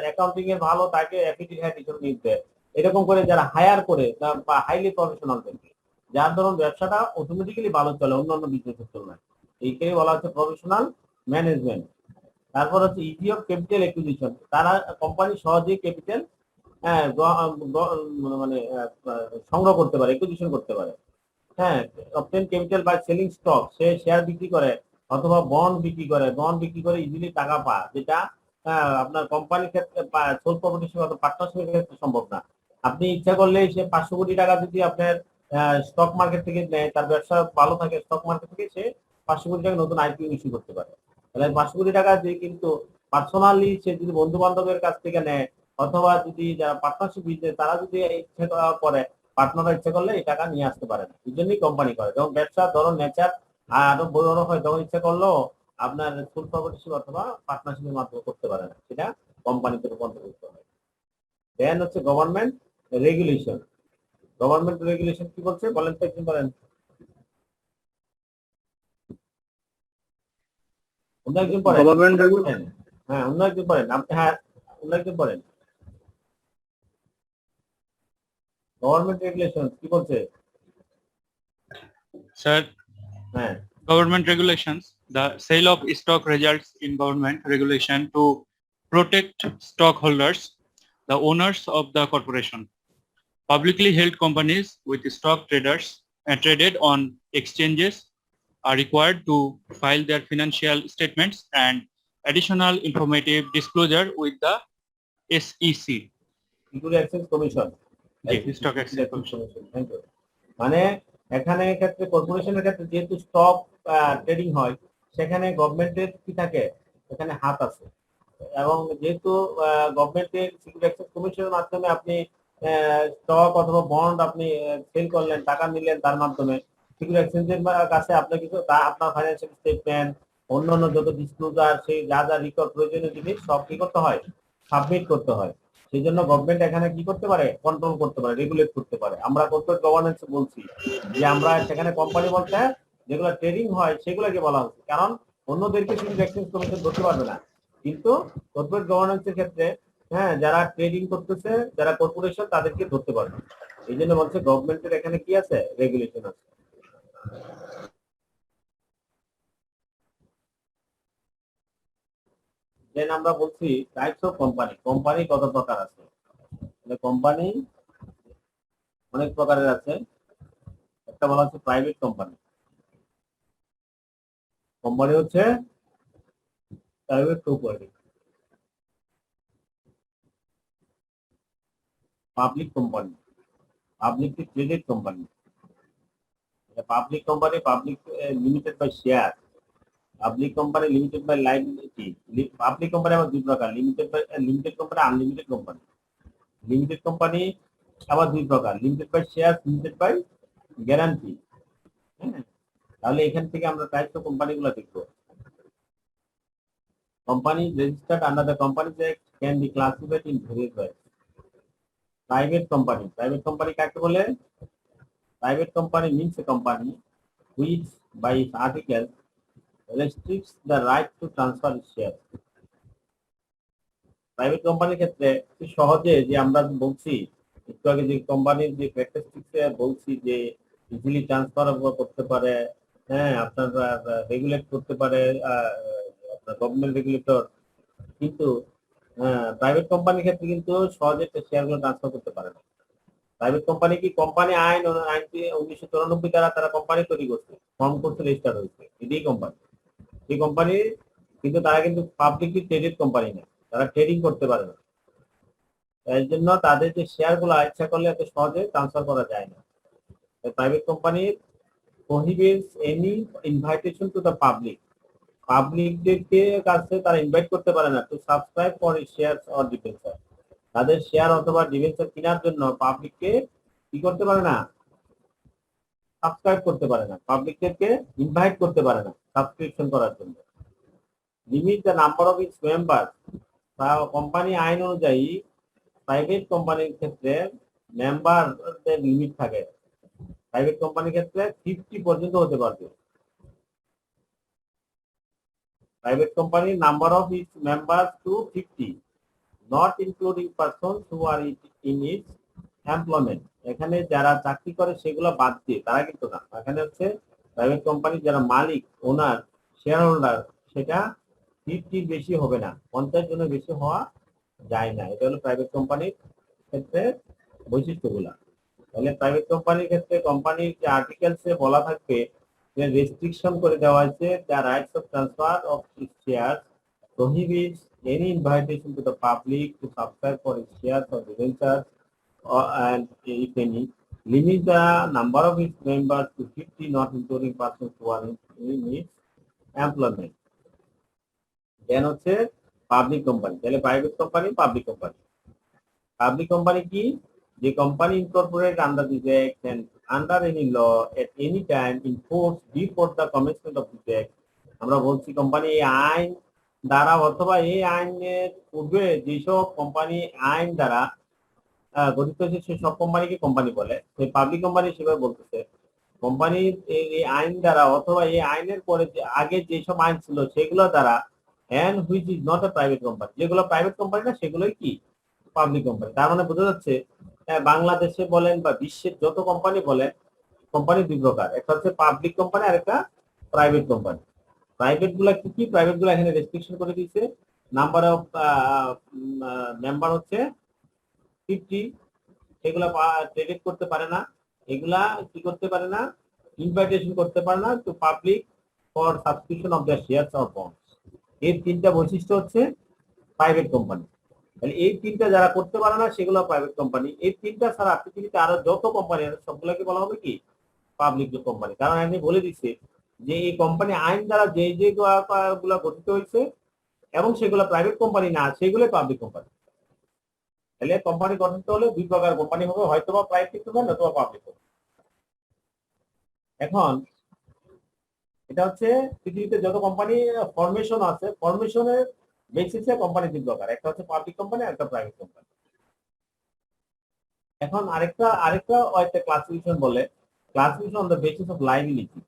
অ্যাকাউন্টিং এর ভালো তাকে এফিটি হেড হিসেবে নিয়োগ দেয়। এরকম করে যারা হায়ার করে বা হাইলি প্রফেশনাল থাকে, যার ধরুন ব্যবসাটা অটোমেটিক্যালি ভালো চলে অন্যান্য বিজনেসের তুলনায়, এইটাই বলা হচ্ছে প্রফেশনাল ম্যানেজমেন্ট। তারপর হচ্ছে ইজি অফ ক্যাপিটাল একুইজিশন, তারা কোম্পানি সহজেই ক্যাপিটাল মানে সংগ্রহ করতে পারে, একুইজিশন করতে পারে। Obtain capital by selling stock, সে শেয়ার বিক্রি করে অথবা বন্ড বিক্রি করে ইজিলি টাকা পায়, যেটা আপনার কোম্পানির ক্ষেত্রে সোল প্রপার্টিশিপ অথবা পার্টনারশিপের ক্ষেত্রে সম্ভব না। আপনি ইচ্ছা করলে সে 500 কোটি টাকা যদি আপনার স্টক মার্কেট থেকে নেয়, তার ব্যবসা ভালো থাকে, স্টক মার্কেট থেকে সে 500 কোটি টাকা নতুন আইপিও ইস্যু করতে পারে। তাহলে 500 কোটি টাকা দিয়ে কিন্তু পার্সোনালি সে যদি বন্ধু বান্ধবের কাছ থেকে নেয় অথবা যদি যারা পার্টনারশিপ বিজনেস তারা যদি ইচ্ছা করে, পার্টনাররা ইচ্ছা করলে এই টাকা নিয়ে আসতে পারে না। এই জন্যই কোম্পানি করে। যখন ব্যবসা ধরুন নেচার আরো বড় হয়, তখন ইচ্ছা করলেও আপনার ফুল প্রপার্টিশিপ অথবা পার্টনারশিপের মাধ্যমে করতে পারে না, সেটা কোম্পানিতে রূপান্তরিত হয়। দেন হচ্ছে গভর্নমেন্ট রেগুলেশন। গভর্নমেন্ট রেগুলেশন কি বলছে বলেন তো, একদিন বলেন। অন্য একজন পড়েন। Government regulation. অন্য একজন পড়েন আপনি। অন্য একজন পড়েন। গভর্নমেন্ট রেগুলেশন কি বলছে? Sir, হ্যাঁ government regulations, the sale of stock results in government regulation to protect stockholders, the owners of the corporation. Publicly held companies with stock traders traded on exchanges are required to file their financial statements and additional informative disclosure with the SEC. Security exchange commission. Stock Exchange Commission. Thank you. মানে এখানে ক্ষেত্রে কর্পোরেশনের ক্ষেত্রে যেহেতু stock trading হয়, সেখানে গভর্নমেন্টের কি থাকে, এখানে হাত আছে। এবং যেহেতু গভর্নমেন্টের সিকিউরিটি এক্সচেঞ্জ কমিশনের মাধ্যমে আপনি স্টক অথবা বন্ড আপনি সেল করলেন, টাকা নিলেন, তার মাধ্যমে সিকিউরিটি এক্সচেঞ্জের কাছে আপনার কিছু আপনার ফাইন্যান্সিয়াল স্টেটমেন্ট, অন্যান্য যত ডিসক্লোজার, সেই যা যা রেকর্ড প্রয়োজনীয় জিনিস সব কি করতে হয়, সাবমিট করতে হয়। সেই জন্য গভর্নমেন্ট এখানে কি করতে পারে, কন্ট্রোল করতে পারে, রেগুলেট করতে পারে। আমরা কর্পোরেট গভর্নেন্স বলছি যে আমরা সেখানে কোম্পানি বলতে যেগুলো ট্রেডিং হয় সেগুলোকে বলা হচ্ছে, কারণ অন্যদেরকে সিকিউরিটি এক্সচেঞ্জ কমিশন ধরতে পারবে না। কিন্তু কর্পোরেট গভর্নেন্সের ক্ষেত্রে যারা ট্রেডিং করতেছে, যারা কর্পোরেশন, তাদেরকে ধরতে পারবে। এই জন্য বলছে গভর্নমেন্টের এখানে কি আছে, রেগুলেশন আছে। দেন আমরা বলছি টাইপস অফ কোম্পানি। কোম্পানি কত প্রকার আছে? কোম্পানি অনেক প্রকারের আছে। একটা বলা হচ্ছে প্রাইভেট কোম্পানি। কোম্পানি হচ্ছে private property. Public company, publicly traded company. Public company, public limited by share, public company limited by liability. Public company আবার দুই প্রকার, limited company, unlimited company. Limited company আবার দুই প্রকার, limited by share, limited by guarantee. তাহলে এখান থেকে আমরা টাইপস অফ কোম্পানিগুলো দেখব। Company registered under the companies act can be classified in various ways. Private company, private company কাকে বলে? Private company means a company which by its articles restricts the right to transfer its shares. Private কোম্পানির ক্ষেত্রে খুব সহজে যে আমরা বলছি একটু আগে যে কোম্পানির যে ক্যারেক্টারিস্টিক্স বলছি যে ইজিলি ট্রান্সফার করতে পারে, আপনার রেগুলেট করতে পারে আপনার গভর্নমেন্ট রেগুলেটর, কিন্তু প্রাইভেট কোম্পানির ক্ষেত্রে কিন্তু সহজে শেয়ারগুলো ট্রান্সফার করতে পারে না। প্রাইভেট কোম্পানি কি কোম্পানি আইন 1994 দ্বারা তারা কোম্পানি তৈরি করছে, ফর্ম করতে রেজিস্টার হয়েছে, এটাই কোম্পানি। এই কোম্পানি কিন্তু তারা কিন্তু পাবলিকলি ট্রেডেড কোম্পানি না, তারা ট্রেডিং করতে পারে না। এর জন্য তাদের যে শেয়ার গুলো ইচ্ছা করলে এত সহজে ট্রান্সফার করা যায় না। Private company prohibits any invitation to the public পাবলিকদেরকে কাছে তারা ইনভাইট করতে পারে না two subscribe for shares or debenture. তাদের শেয়ার অথবা ডিবেঞ্চার কেনার জন্য পাবলিককে কি করতে পারে না, সাবস্ক্রাইব করতে পারে না, পাবলিকদেরকে ইনভাইট করতে পারে না সাবস্ক্রিপশন করার জন্য। Limit the number of it's member, company আইন অনুযায়ী প্রাইভেট কোম্পানির ক্ষেত্রে মেম্বারদের লিমিট থাকে। প্রাইভেট কোম্পানির ক্ষেত্রে 50 পর্যন্ত হতে পারবে। প্রাইভেট কোম্পানির number of its members to 50, not including person who are in its employment. এখানে যারা চাকরি করে সেগুলো বাদ দিয়ে, তারা কিন্তু না। এখানে হচ্ছে প্রাইভেট কোম্পানির যারা মালিক, ওনার, শেয়ার হোল্ডার, সেটা 50 বেশি হবে না, 50 জনের বেশি হওয়া যায় না। এটা হলো প্রাইভেট কোম্পানির ক্ষেত্রে বৈশিষ্ট্যগুলা। তাহলে প্রাইভেট কোম্পানির ক্ষেত্রে কোম্পানির যে আর্টিকেলসে বলা থাকবে যে রেস্ট্রিকশন করে দেওয়া হয়েছে, the rights of transfer of share prohibits any invitation to the public to subscribe for its shares or debentures, and if any, limit the number of its members to 50, not including persons who are in its employment. Then হচ্ছে public company. তাহলে private company, public company. Public company কি? যে company incorporate under this act and under any law at any time in force before the commencement of this act। আমরা বলছি company আইন দ্বারা অথবা এই আইনের পূর্বে যেসব কোম্পানি আইন দ্বারা গঠিত হয়েছে সেসব কোম্পানিকে কোম্পানি বলে। সেই পাবলিক কোম্পানি সেভাবে বলতেছে কোম্পানির এই আইন দ্বারা অথবা এই আইনের পরে আগে যেসব আইন ছিল সেগুলো দ্বারা, and which is not a private company, যেগুলো প্রাইভেট কোম্পানি না সেগুলোই কি পাবলিক কোম্পানি। তার মানে বোঝা যাচ্ছে বাংলাদেশে বলেন বা বিশ্বের যত কোম্পানি বলেন, কোম্পানি দুই প্রকার, একটা হচ্ছে পাবলিক কোম্পানি আর একটা প্রাইভেট কোম্পানি। প্রাইভেট গুলা কি কি? প্রাইভেট গুলা এখানে রেস্ট্রিকশন করে দিয়েছে, নাম্বার অফ মেম্বার হচ্ছে 50, এগুলা ট্রেড করতে পারে না, এগুলা কি করতে পারে না, ইনভাইটেশন করতে পারে না to public for subscription of the shares or bonds. এই তিনটা বৈশিষ্ট্য হচ্ছে প্রাইভেট কোম্পানি। তাহলে এই তিনটা যারা করতে পারে না সেগুলো প্রাইভেট কোম্পানি। এই তিনটা ছাড়া পৃথিবীতে আরো যত কোম্পানি আছে সবগুলোকে বলা হবে কি পাবলিক কোম্পানি। কারণ আমি বলে দিচ্ছি যে এই কোম্পানি আইন দ্বারা যে যেগুলা গঠিত হয়েছে এবং সেগুলো প্রাইভেট কোম্পানি না, সেগুলো পাবলিক কোম্পানি। তাহলে কোম্পানি গঠিত হলে দুই প্রকার কোম্পানি হবে, হয়তো বা প্রাইভেট কোম্পানি অথবা পাবলিক কোম্পানি। এখন এটা হচ্ছে পৃথিবীতে যত কোম্পানি ফরমেশন আছে, ফরমেশনের বেসিসে কোম্পানি দুই প্রকার, একটা হচ্ছে পাবলিক কোম্পানি আর একটা প্রাইভেট কোম্পানি। এখন আরেকটা ক্লাসিফিকেশন বলে classification on the basis of liability.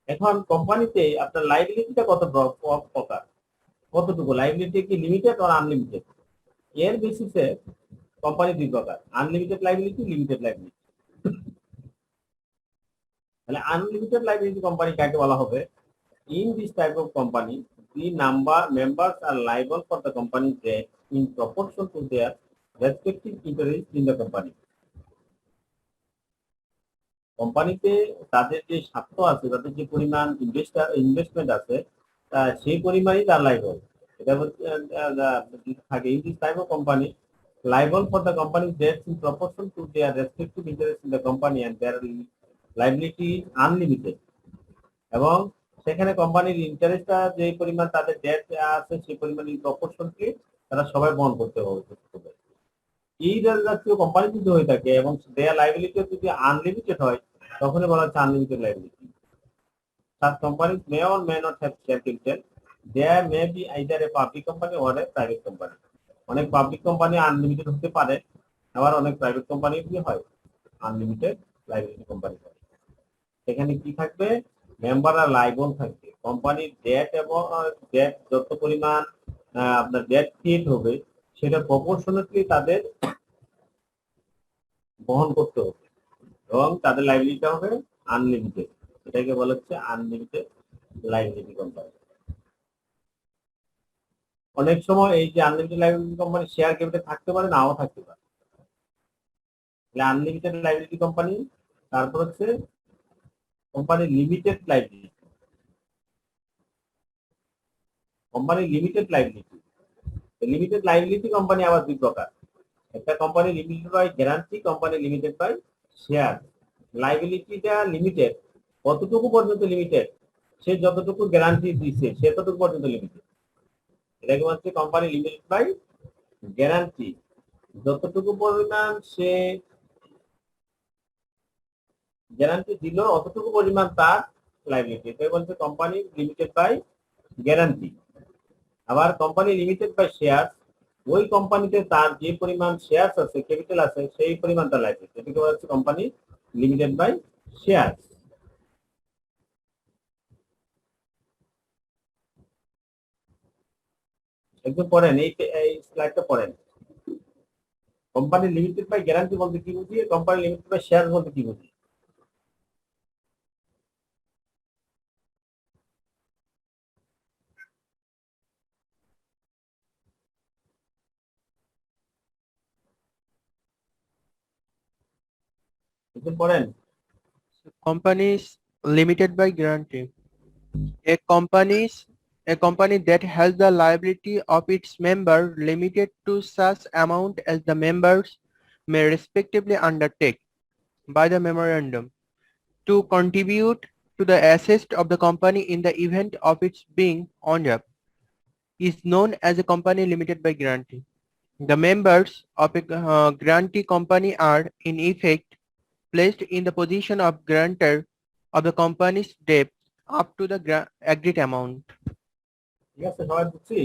এখন কোম্পানিতে আপনার লাইবিলিটিটা কত প্রকার, কতটুকু লাইবিলিটি, কি লিমিটেড আর আনলিমিটেড? এর বেসিসে কোম্পানি দুই প্রকার, আনলিমিটেড লাইবিলিটি, লিমিটেড লাইবিলিটি। তাহলে আনলিমিটেড লাইবিলিটি কোম্পানি কাকে বলা হবে? In this type of company the members are liable for the company's debt in proportion to their respective interest in the company. কোম্পানিতে তাদের যে স্বার্থ আছে, তাদের যে পরিমাণ ইনভেস্টমেন্ট আছে, সেই পরিমাণই তার লাইবল। এটা থাকে in this type of company liable for the company's debts in proportion to their respective interest in the company and their liability is unlimited। এবং সেখানে কোম্পানির ইন্টারেস্টটা যে পরিমাণ তাদের ডেট আছে সেই পরিমাণ প্রপোর্শনকে তারা সবাই বহন করতে হবে। এই জাতীয় কোম্পানি যদি হয়ে থাকে এবং দেয়ার লাইবিলিটি যদি আনলিমিটেড হয়, তখনই বলা হচ্ছে unlimited liability. Such companies may or may not have share capital. There may be either a public company or a private company. অনেক পাবলিক কোম্পানি আনলিমিটেড হতে পারে, আবার অনেক প্রাইভেট কোম্পানি কি হয় আনলিমিটেড লাইবিলিটি কোম্পানি হয়। এখানে কি থাকবে? মেম্বার আর লাইবল থাকবে। কোম্পানির ডেট এবং ডেট যত পরিমাণ আপনার ডেট ক্রিয়েট হবে সেটা প্রপোর্শনালি তাদের বহন করতে হবে এবং তাদের লাইবিলিটি হবে আনলিমিটেড। এটাকে বলা হচ্ছে আনলিমিটেড লাইবিলিটি কোম্পানি। অনেক সময় এই যে unlimited liability company share capital থাকতে পারে, নাও থাকতে পারে। আনলিমিটেড লাইবিলিটি কোম্পানি, তারপর হচ্ছে company limited liability. Company limited liability, limited liability company আবার দুই প্রকার, একটা company limited by guarantee, company limited by share. লাইবিলিটিটা লিমিটেড, কতটুকু পর্যন্ত লিমিটেড সে যতটুকু গ্যারান্টি দিচ্ছে সে ততটুকু পর্যন্ত লিমিটেড। এটাকে হচ্ছে কোম্পানি লিমিটেড বাই গ্যারান্টি। যতটুকু পরিমাণ সে গ্যারান্টি দিল অতটুকু পরিমাণ তার লাইবিলিটি, এটা বলছে কোম্পানি লিমিটেড বাই গ্যারান্টি। আবার কোম্পানি লিমিটেড বাই শেয়ার, ওই কোম্পানিতে তার যে পরিমাণ শেয়ার আছে, ক্যাপিটাল আছে, সেই পরিমাণ তার লাইবিলিটি, এটাকে বলা হচ্ছে কোম্পানি লিমিটেড বাই শেয়ার। একদম পড়েন এই স্লাইডটা পড়েন। কোম্পানি লিমিটেড বাই গ্যারান্টি বলতে কি বুঝি, কোম্পানি লিমিটেড বাই শেয়ার বলতে কি বুঝি? একদম পড়েন। Companies limited by guarantee. A company that has the liability of its member limited to such amount as the members may respectively undertake by the memorandum to contribute to the assets of the company in the event of its being owned up is known as a company limited by guarantee. The members of a guarantee company are in effect placed in the position of guarantor of the company's debt up to the agreed amount. ঠিক আছে, সবাই বুঝছি?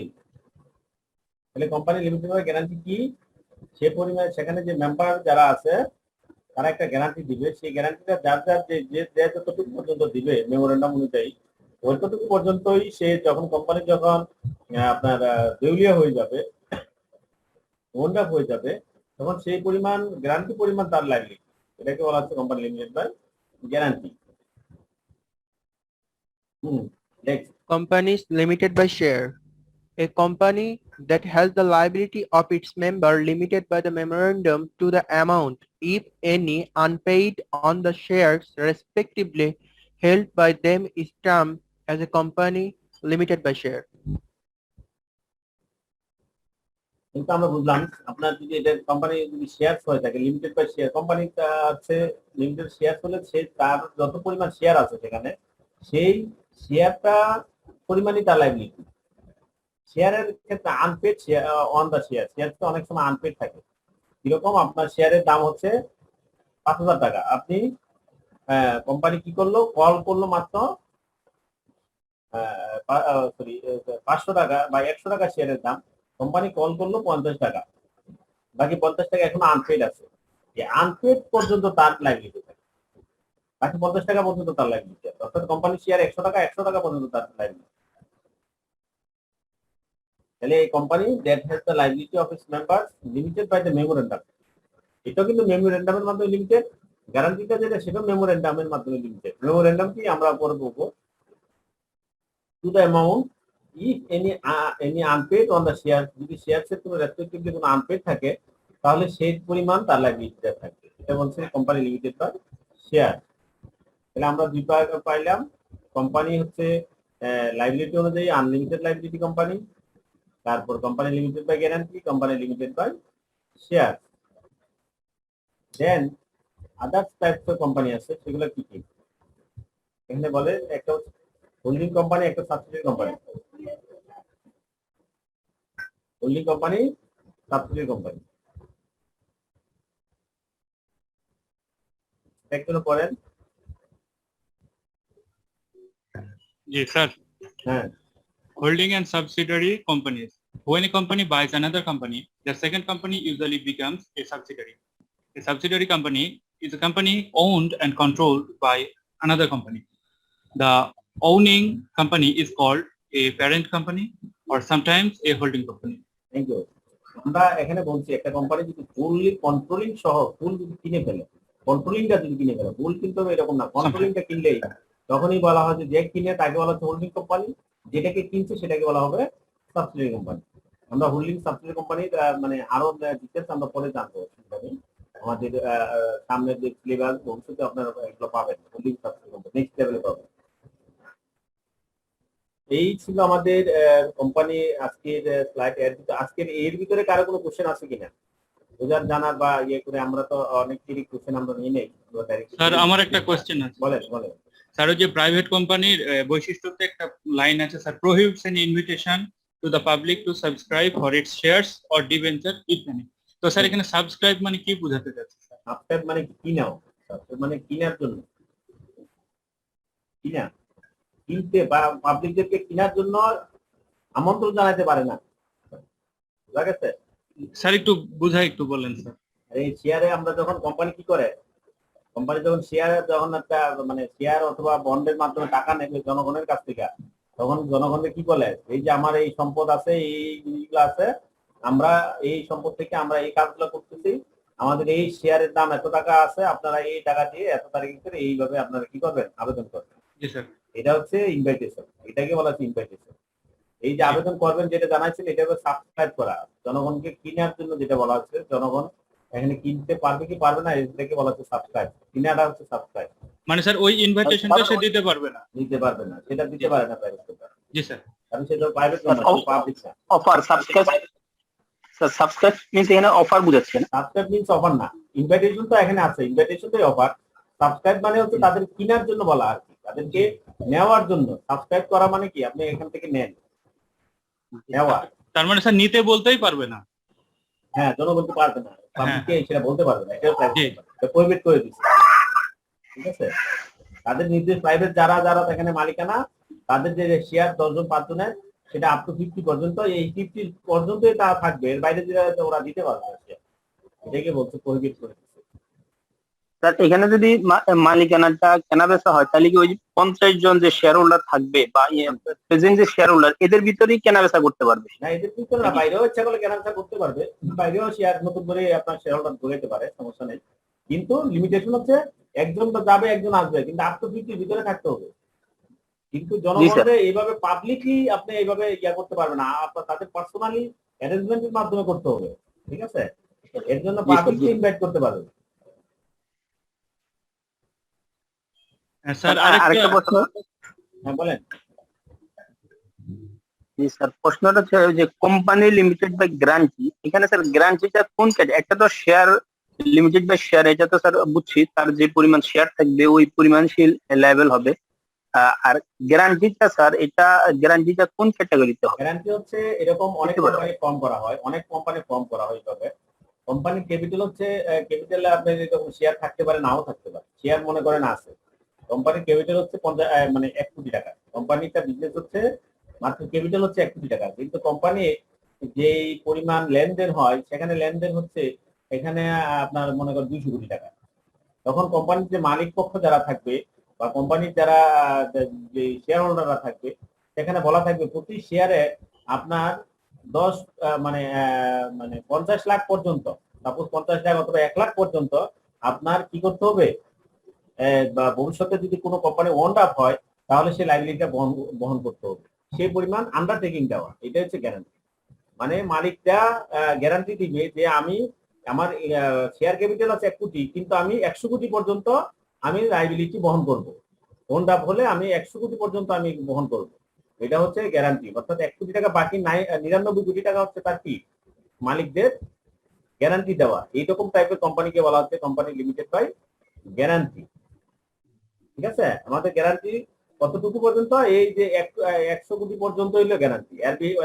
তাহলে company limited by guarantee কি? সে পরিমাণে সেখানে যে member যারা আছে তারা একটা গ্যারান্টি দিবে, সেই গ্যারান্টিটা যার যার যে যতটুকু পর্যন্ত দিবে মেমোরেন্ডাম অনুযায়ী, ওইটুকু পর্যন্তই সে যখন কোম্পানি যখন আপনার দেউলিয়া হয়ে যাবে, ওন্ড আপ হয়ে যাবে, তখন সেই পরিমাণ গ্যারান্টি পরিমাণ তার লাগবে, এটাকে বলা হচ্ছে company limited by guarantee. Next, Companies limited by share. A company that has the liability of its member limited by the memorandum to the amount, if any, unpaid on the shares respectively held by them is termed as a company limited by share. কিন্তু আমরা বুঝলাম আপনার যদি এটা company যদি share হয়ে থাকে limited by share, কোম্পানিটা আছে লিমিটেড শেয়ার হলে সে তার যত পরিমাণ শেয়ার আছে সেখানে সেই শেয়ারটা পরিমাণই তার লাইবিলিটি। শেয়ারের ক্ষেত্রে unpaid share on the share, share তো অনেক সময় আনপেড থাকে। কিরকম, আপনার শেয়ারের দাম হচ্ছে 5,000 টাকা, আপনি কোম্পানি কি করলো, কল করলো মাত্র 500 টাকা বা 100 টাকা শেয়ারের দাম, কোম্পানি কল করলো 50 টাকা, বাকি 50 টাকা এখন আনপেড আছে। যে আনপেড পর্যন্ত তার লাইবিলিটি থাকে, বাকি 50 টাকা পর্যন্ত তার লাইবিলিটি আছে। অর্থাৎ কোম্পানি শেয়ার 100 টাকা পর্যন্ত তার লাইবিলিটি। তাহলে এই company that has the liability of its members limited by the memorandum, এটা কিন্তু মেমোরেন্ডামের মাধ্যমে লিমিটেড, গ্যারান্টিটা যেটা সেটা মেমোরেন্ডামের মাধ্যমে লিমিটেড। মেমোরেন্ডাম কি আমরা পরে বলবো। To the amount if any unpaid on the share, যদি শেয়ার এর কোনো রেসপেক্টিভলি কোনো আনপেড থাকে তাহলে সেই পরিমাণ তার লাইবিলিটিটা থাকবে, এটা বলছে কোম্পানি লিমিটেড বাই শেয়ার। তাহলে আমরা দুই পাইলাম, কোম্পানি হচ্ছে লাইবিলিটি অনুযায়ী আনলিমিটেড লাইবিলিটি কোম্পানি, তারপর company limited by guarantee, company limited by share. Then other types of company আছে, সেগুলো কি কি এখানে বলে, একটা হচ্ছে হোল্ডিং কোম্পানি, একটা subsidiary company. Holding company, subsidiary company একটু পড়েন। Yes, sir. হ্যাঁ, Holding and subsidiary companies. When a company buys another company, the second company usually becomes a subsidiary. A subsidiary company is a company owned and controlled by another company. The owning company is called a parent company or sometimes a holding company. Thank you. আমরা এখানে বলছি একটা company যদি fully controlling সহ ফুল যদি কিনে ফেলে, কন্ট্রোলিংটা যদি কিনে ফেলে, ফুল কিন্তু এরকম না, কন্ট্রোলিংটা কিনলেই তখনই বলা হয় যে কিনে তাকে বলা হচ্ছে হোল্ডিং কোম্পানি, যেটাকে কিনছে সেটাকে বলা হবে সাবসিডিয়ারি কোম্পানি। আমরা হোল্ডিং সাবসিডিয়ারি কোম্পানির মানে আরো ডিটেলস আমরা পরে জানবো, আমাদের সামনের যে সিলেবাস ভবিষ্যতে আপনারা এগুলো পাবেন, হোল্ডিং সাবসিডিয়ারি কোম্পানি নেক্সট লেভেলে পাবেন। এই ছিল আমাদের কোম্পানি আজকের স্লাইড। আজকের এর ভিতরে কারো কোনো কোশ্চেন আছে কিনা বোঝার জানার বা ইয়ে করে, আমরা তো অনেক কোশ্চেন আমরা নিয়ে নেই। স্যার আমার একটা কোশ্চেন আছে। বলেন বলেন। স্যার ওই যে প্রাইভেট কোম্পানির বৈশিষ্ট্যতে একটা লাইন আছে sir, prohibits an invitation to the public to subscribe for its shares or debenture if any. তো স্যার এখানে সাবস্ক্রাইব মানে কি বোঝাতে চাচ্ছে স্যার? সাবস্ক্রাইব মানে কিনাও, সাবস্ক্রাইব মানে কিনার জন্য, কিনা, কিনতে বা পাবলিকদেরকে কেনার জন্য আমন্ত্রণ জানাতে পারে না, বুঝা গেছে? স্যার একটু বুঝাই একটু বলেন স্যার। এই শেয়ারে আমরা যখন কোম্পানি কি করে, কোম্পানি যখন শেয়ার যখন একটা মানে শেয়ার অথবা বন্ডের মাধ্যমে টাকা নেবে জনগণের কাছ থেকে, তখন জনগণকে কি বলে, এই যে আমার এই সম্পদ আছে, এই জিনিসগুলো আছে, আমরা এই সম্পদ থেকে আমরা এই কাজগুলো করতেছি, আমাদের এই শেয়ারের দাম এত টাকা আছে, আপনারা এই টাকা দিয়ে এত তারিখ করে এইভাবে আপনারা কি করবেন, আবেদন করবেন। জি স্যার। এটা হচ্ছে ইনভাইটেশন, এটাকে বলা হচ্ছে ইনভাইটেশন। এই যে আবেদন করবেন যেটা জানাইছেন, এটা হচ্ছে সাবস্ক্রাইব করা, জনগণকে কেনার জন্য যেটা বলা হচ্ছে, জনগণ এখানে কিনতে পারবে কি পারবে না, এটাকে বলা হচ্ছে সাবস্ক্রাইব, কিনাটা হচ্ছে সাবস্ক্রাইব। মানে স্যার ওই ইনভাইটেশনটা সে দিতে পারবে না? দিতে পারবে না, সেটা দিতে পারে না প্রাইভেট কোম্পানি, জি স্যার। কারণ সেটা প্রাইভেট কোম্পানি, পাবলিক না। Offer subscribe, sir subscribe means এখানে অফার বুঝাচ্ছেন। সাবস্ক্রাইব মিন্স অফার না, ইনভাইটেশন তো এখানে আছে, ইনভাইটেশনটাই অফার। সাবস্ক্রাইব মানে হচ্ছে তাদের কেনার জন্য বলা আর কি, তাদেরকে নেওয়ার জন্য। সাবস্ক্রাইব করা মানে কি, আপনি এখান থেকে নেন, নেওয়া। তার মানে স্যার নিতে বলতেই পারবে না? হ্যাঁ, জনগণকে পারবে না, পাবলিককে সেটা বলতে পারবে না, এটা প্রাইভেট প্রহিবিট করে দিচ্ছে, ঠিক আছে? তাদের নির্দেশ প্রাইভেট যারা যারা এখানে মালিকানা, তাদের যে শেয়ার 10 জন 5 জনের, সেটা আপ টু 50 পর্যন্ত, এই 50 পর্যন্তই তা থাকবে, এর বাইরে যেটা ওরা দিতে পারবে না, এটাকে বলছে প্রহিবিট করে দিচ্ছে। স্যার এখানে যদি মালিকানাটা কেনা বেচা হয়, তাহলে কি ওই 50 জন যে শেয়ার হোল্ডার থাকবে বা প্রেজেন্ট যে শেয়ার হোল্ডার, এদের ভিতরেই কেনা বেচা করতে পারবে? না, এদের ভিতরে না, বাইরেও ইচ্ছা করলে কেনাবেচা করতে পারবে, বাইরেও শেয়ার নতুন করে আপনার শেয়ার হোল্ডার ধরে পারে, সমস্যা নেই। কিন্তু লিমিটেশন হচ্ছে একজন তো যাবে, একজন আসবে, কিন্তু আপ টু 50 ভিতরে থাকতে হবে। কিন্তু জনগণকে এইভাবে পাবলিকলি আপনি এইভাবে ইয়া করতে পারবেন না, আপনার তাদের পার্সোনালি অ্যারেঞ্জমেন্টের মাধ্যমে করতে হবে, ঠিক আছে? এর জন্য পাবলিককে ইনভাইট করতে পারবে। স্যার আরেকটা প্রশ্ন। হ্যাঁ বলেন। জি স্যার, প্রশ্নটা হচ্ছে যে কোম্পানি লিমিটেড বাই গ্যারান্টি, এখানে স্যার গ্যারান্টিটা কোন ক্যাটাগরি? একটা তো শেয়ার লিমিটেড বাই শেয়ার, এটা তো স্যার বুঝছি, তার যে পরিমাণ শেয়ার থাকবে ওই পরিমাণশীল লায়াবেল হবে। আর গ্যারান্টিটা স্যার, এটা গ্যারান্টিটা কোন ক্যাটাগরিতে হবে? গ্যারান্টি হচ্ছে এরকম অনেক কোম্পানি ফর্ম করা হয়, অনেক কোম্পানি ফর্ম করা হয় এইভাবে। কোম্পানির ক্যাপিটাল হচ্ছে, ক্যাপিটালে আপনার শেয়ার থাকতে পারে, নাও থাকতে পারে, শেয়ার মনে করেন আছে। কোম্পানির ক্যাপিটাল হচ্ছে 50 মানে 1 কোটি টাকা, কোম্পানিটা বিজনেস হচ্ছে মাত্র ক্যাপিটাল হচ্ছে 1 কোটি টাকা, কিন্তু কোম্পানি যে পরিমাণ লেনদেন হয়, সেখানে লেনদেন হচ্ছে এখানে আপনার মনে করেন 200 কোটি টাকা। তখন কোম্পানির যে মালিক পক্ষ যারা থাকবে বা কোম্পানির যারা যে শেয়ার হোল্ডাররা থাকবে, সেখানে বলা থাকবে প্রতি শেয়ারে আপনার 10 মানে 50 লাখ পর্যন্ত, সাপোজ 50 লাখ অথবা 1 লাখ পর্যন্ত আপনার কি করতে হবে, বা ভবিষ্যতে যদি কোনো কোম্পানি ওয়ান্ড আপ হয়, তাহলে সেই লাইবিলিটিটা বহন করতে হবে, সেই পরিমাণ আন্ডারটেকিং দেওয়া, এটা হচ্ছে গ্যারান্টি। মানে মালিকটা গ্যারান্টি দিবে যে আমি আমার শেয়ার ক্যাপিটাল আছে 1 কোটি, কিন্তু আমি 100 কোটি পর্যন্ত আমি লাইবিলিটি বহন করব, ওয়ান্ড আপ হলে আমি 100 কোটি পর্যন্ত আমি বহন করব, এটা হচ্ছে গ্যারান্টি। অর্থাৎ 1 কোটি টাকা বাকি 99 কোটি টাকা হচ্ছে তার কি, মালিকদের গ্যারান্টি দেওয়া। এইরকম টাইপের কোম্পানিকে বলা হচ্ছে কোম্পানি লিমিটেড বাই গ্যারান্টি, ঠিক আছে? আমাদের গ্যারান্টি কতটুকু পর্যন্ত, এই যে 100 কোটি পর্যন্ত হইলো গ্যারান্টি,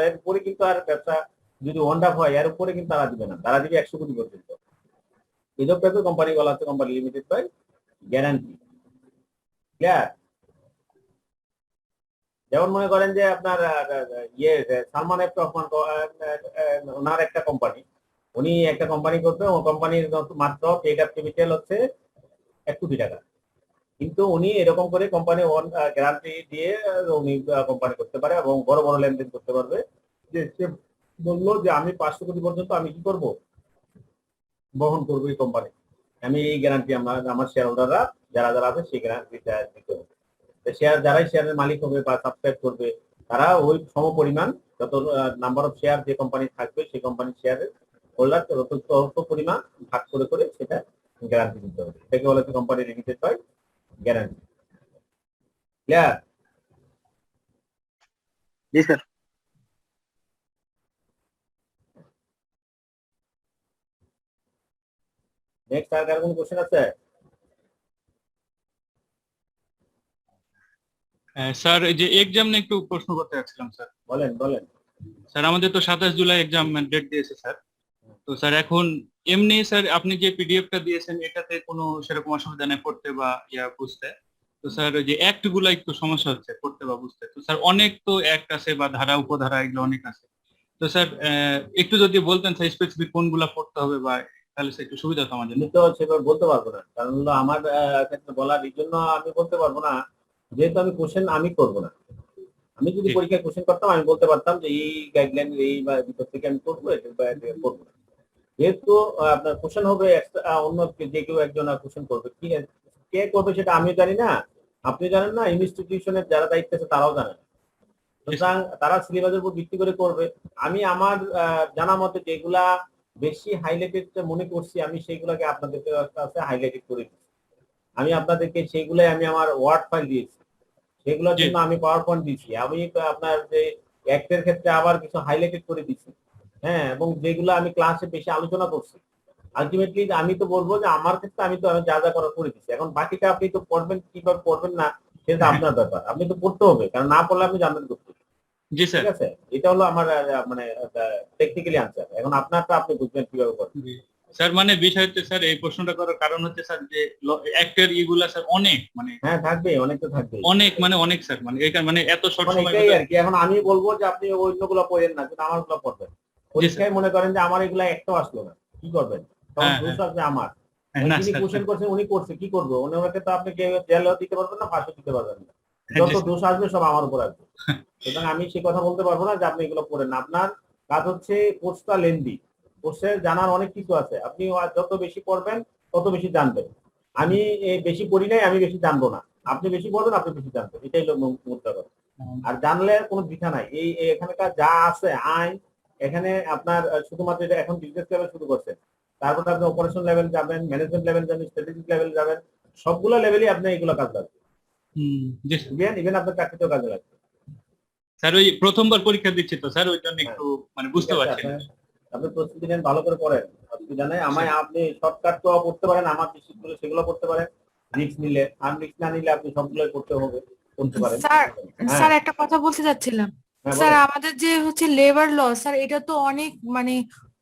এর উপরে কিন্তু আর ব্যবসা যদি ওয়ান্ড আপ হয়, এর উপরে কিন্তু তারা দিবে না, তারা দিবে 100 কোটি পর্যন্ত। এইসব টাইপের কোম্পানি বলা হচ্ছে company limited by guarantee, clear? যেমন মনে করেন যে আপনার সালমান এফ রহমান ওনার একটা কোম্পানি, উনি একটা কোম্পানি করবে, ও কোম্পানির মাত্র পেড আপ ক্যাপিটাল হচ্ছে 1 কোটি টাকা, কিন্তু উনি এরকম করে কোম্পানি গ্যারান্টি দিয়ে উনি কোম্পানি করতে পারে এবং বড় বড় লেনদেন করতে পারবে। যে সে বললো যে আমি 500 কোটি পর্যন্ত আমি কি করব, বহন করবো এই কোম্পানি, আমি এই গ্যারান্টি আমার শেয়ার হোল্ডাররা যারা যারা আছে সেই গ্যারান্টিটা দিতে হবে। শেয়ার যারাই শেয়ারের মালিক হবে বা সাবস্ক্রাইব করবে, তারা ওই সম পরিমাণ যত নাম্বার অফ শেয়ার যে কোম্পানি থাকবে, সেই কোম্পানির শেয়ারের হোল্ডার তত পরিমাণ ভাগ করে করে সেটা গ্যারান্টি দিতে হবে। এটাকে বলা হচ্ছে company limited by guarantee, clear? জি স্যার। নেক্সট আর কোনো কোশ্চেন আছে? স্যার এই যে এক্সাম নিয়ে একটু প্রশ্ন করতে যাচ্ছিলাম স্যার। বলেন বলেন। স্যার আমাদের তো 27 জুলাই এক্সাম ডেট দিয়েছে স্যার। তো স্যার এখন এমনি স্যার আপনি যে পিডিএফটা দিয়েছেন এটাতে কোনো সেরকম অসুবিধা নেই পড়তে বা বুঝতে। তো স্যার ওই যে অ্যাক্ট গুলা একটু সমস্যা হচ্ছে পড়তে বা বুঝতে। তো স্যার অনেক তো অ্যাক্ট আছে বা ধারা উপধারা এগুলো অনেক আছে। তো স্যার একটু যদি বলতেন স্যার স্পেসিফিক কোনগুলা পড়তে হবে বা তাহলে স্যার একটু সুবিধা হতো আমাদের। আমি তো সেভাবে বলতে পারবো না, কারণ হলো আমার ক্ষেত্রে বলার এই জন্য আমি বলতে পারবো না, যেহেতু আমি কোশ্চেন আমি করবো না। আমি যদি জি। পরীক্ষায় কোশ্চেন করতাম আমি বলতে পারতাম যে এই গাইডলাইন এই বা ভিতর থেকে আমি করবো, এটা বা এটা করবো না। যেহেতু আপনার কোশ্চেন হবে অন্য যে কেউ একজন কোশ্চেন করবে, ঠিক আছে, কে করবে সেটা আমি জানি না, আপনি জানেন না, ইনস্টিটিউশনের যারা দায়িত্ব আছে তারাও জানেন। সুতরাং তারা সিলেবাসের উপর ভিত্তি করে করবে। আমি আমার জানা মতে যেগুলা বেশি হাইলাইটেড মনে করছি আমি সেইগুলাকে আপনাদেরকে কাছে হাইলাইটেড করে দিচ্ছি। আমি আপনাদেরকে সেইগুলাই আমি আমার ওয়ার্ড ফাইল দিয়েছি, সেগুলোর জন্য আমি পাওয়ার পয়েন্ট দিচ্ছি। আমি আপনার যে অ্যাক্টের ক্ষেত্রে আবার কিছু হাইলাইটেড করে দিচ্ছি, হ্যাঁ, এবং যেগুলো আমি ক্লাসে বেশি আলোচনা করছি। আলটিমেটলি আমি তো বলবো যে আমার ক্ষেত্রে আমি তো যা যা করার করে দিচ্ছি। এখন বাকিটা আপনি তো পড়বেন কিভাবে পড়বেন না সেটা আপনার ব্যাপার, আপনি তো পড়তে হবে, কারণ না পড়লে আপনি জানবেন করতে। জি স্যার। ঠিক আছে, এটা হলো আমার মানে টেকনিক্যালি আনসার। এখন আপনারটা আপনি বুঝবেন কিভাবে করবেন। স্যার মানে বিষয়তে স্যার এই প্রশ্নটা করার কারণ হচ্ছে স্যার যে অ্যাক্টের ইগুলা স্যার অনেক মানে হ্যাঁ থাকবে, অনেক তো থাকবে, অনেক মানে অনেক স্যার মানে এটা মানে এত শর্ট মানে সময় এটাই আর কি। এখন আমি বলবো যে আপনি অন্যগুলো পড়েন না, কিন্তু আমারগুলো পড়বেন। পরীক্ষায় মনে করেন যে আমার এগুলা একটাও আসলো না, কি করবেন? তখন দোষ আসবে আমার। যিনি কোশ্চেন করছেন উনি করছে, কি করবো? ওনাকে তো আপনি জেলও দিতে পারবেন না, ফাঁসও দিতে পারবেন না। যত দোষ আসবে সব আমার উপর আসবে। সুতরাং আমি সেই কথা বলতে পারবো না যে আপনি এগুলো পড়েন না। আপনার কাজ হচ্ছে কোর্সটা লেন্দি, কোর্সের জানার অনেক কিছু আছে, আপনি যত বেশি পড়বেন তত বেশি জানবেন। আমি বেশি পড়ি নাই, আমি বেশি জানবো না। আপনি বেশি পড়বেন, আপনি বেশি জানবেন, এটাই হলো মুদ্রা কথা। আর জানলে কোনো দ্বিধা নাই। এই এখানকার যা আছে আইন, এখানে আপনার শুধুমাত্র এটা এখন বিজনেস লেভেল শুরু করছে, তারপর আপনি অপারেশন লেভেল যাবেন, ম্যানেজমেন্ট লেভেল যাবেন, স্ট্র্যাটেজিক লেভেল যাবেন, সবগুলো লেভেলই আপনি এগুলো কাজ লাগবে। ইভেন আপনার চাকরিতেও কাজে লাগবে। স্যার ওই প্রথমবার পরীক্ষা দিচ্ছি তো স্যার ওই জন্য একটু মানে বুঝতে পারছি না। আপনি প্রস্তুতি নেন, ভালো করে পড়েন, অসুবিধা নেই। আমায় আপনি শর্টকাট তো পড়তে পারেন, আমার বিশেষগুলো সেগুলো পড়তে পারেন। রিস্ক নিলে, আর রিস্ক না নিলে আপনি সবগুলোই করতে হবে, করতে পারেন। স্যার একটা কথা বলতে চাচ্ছিলাম স্যার, আমাদের যে হচ্ছে লেবার ল স্যার, এটা তো অনেক মানে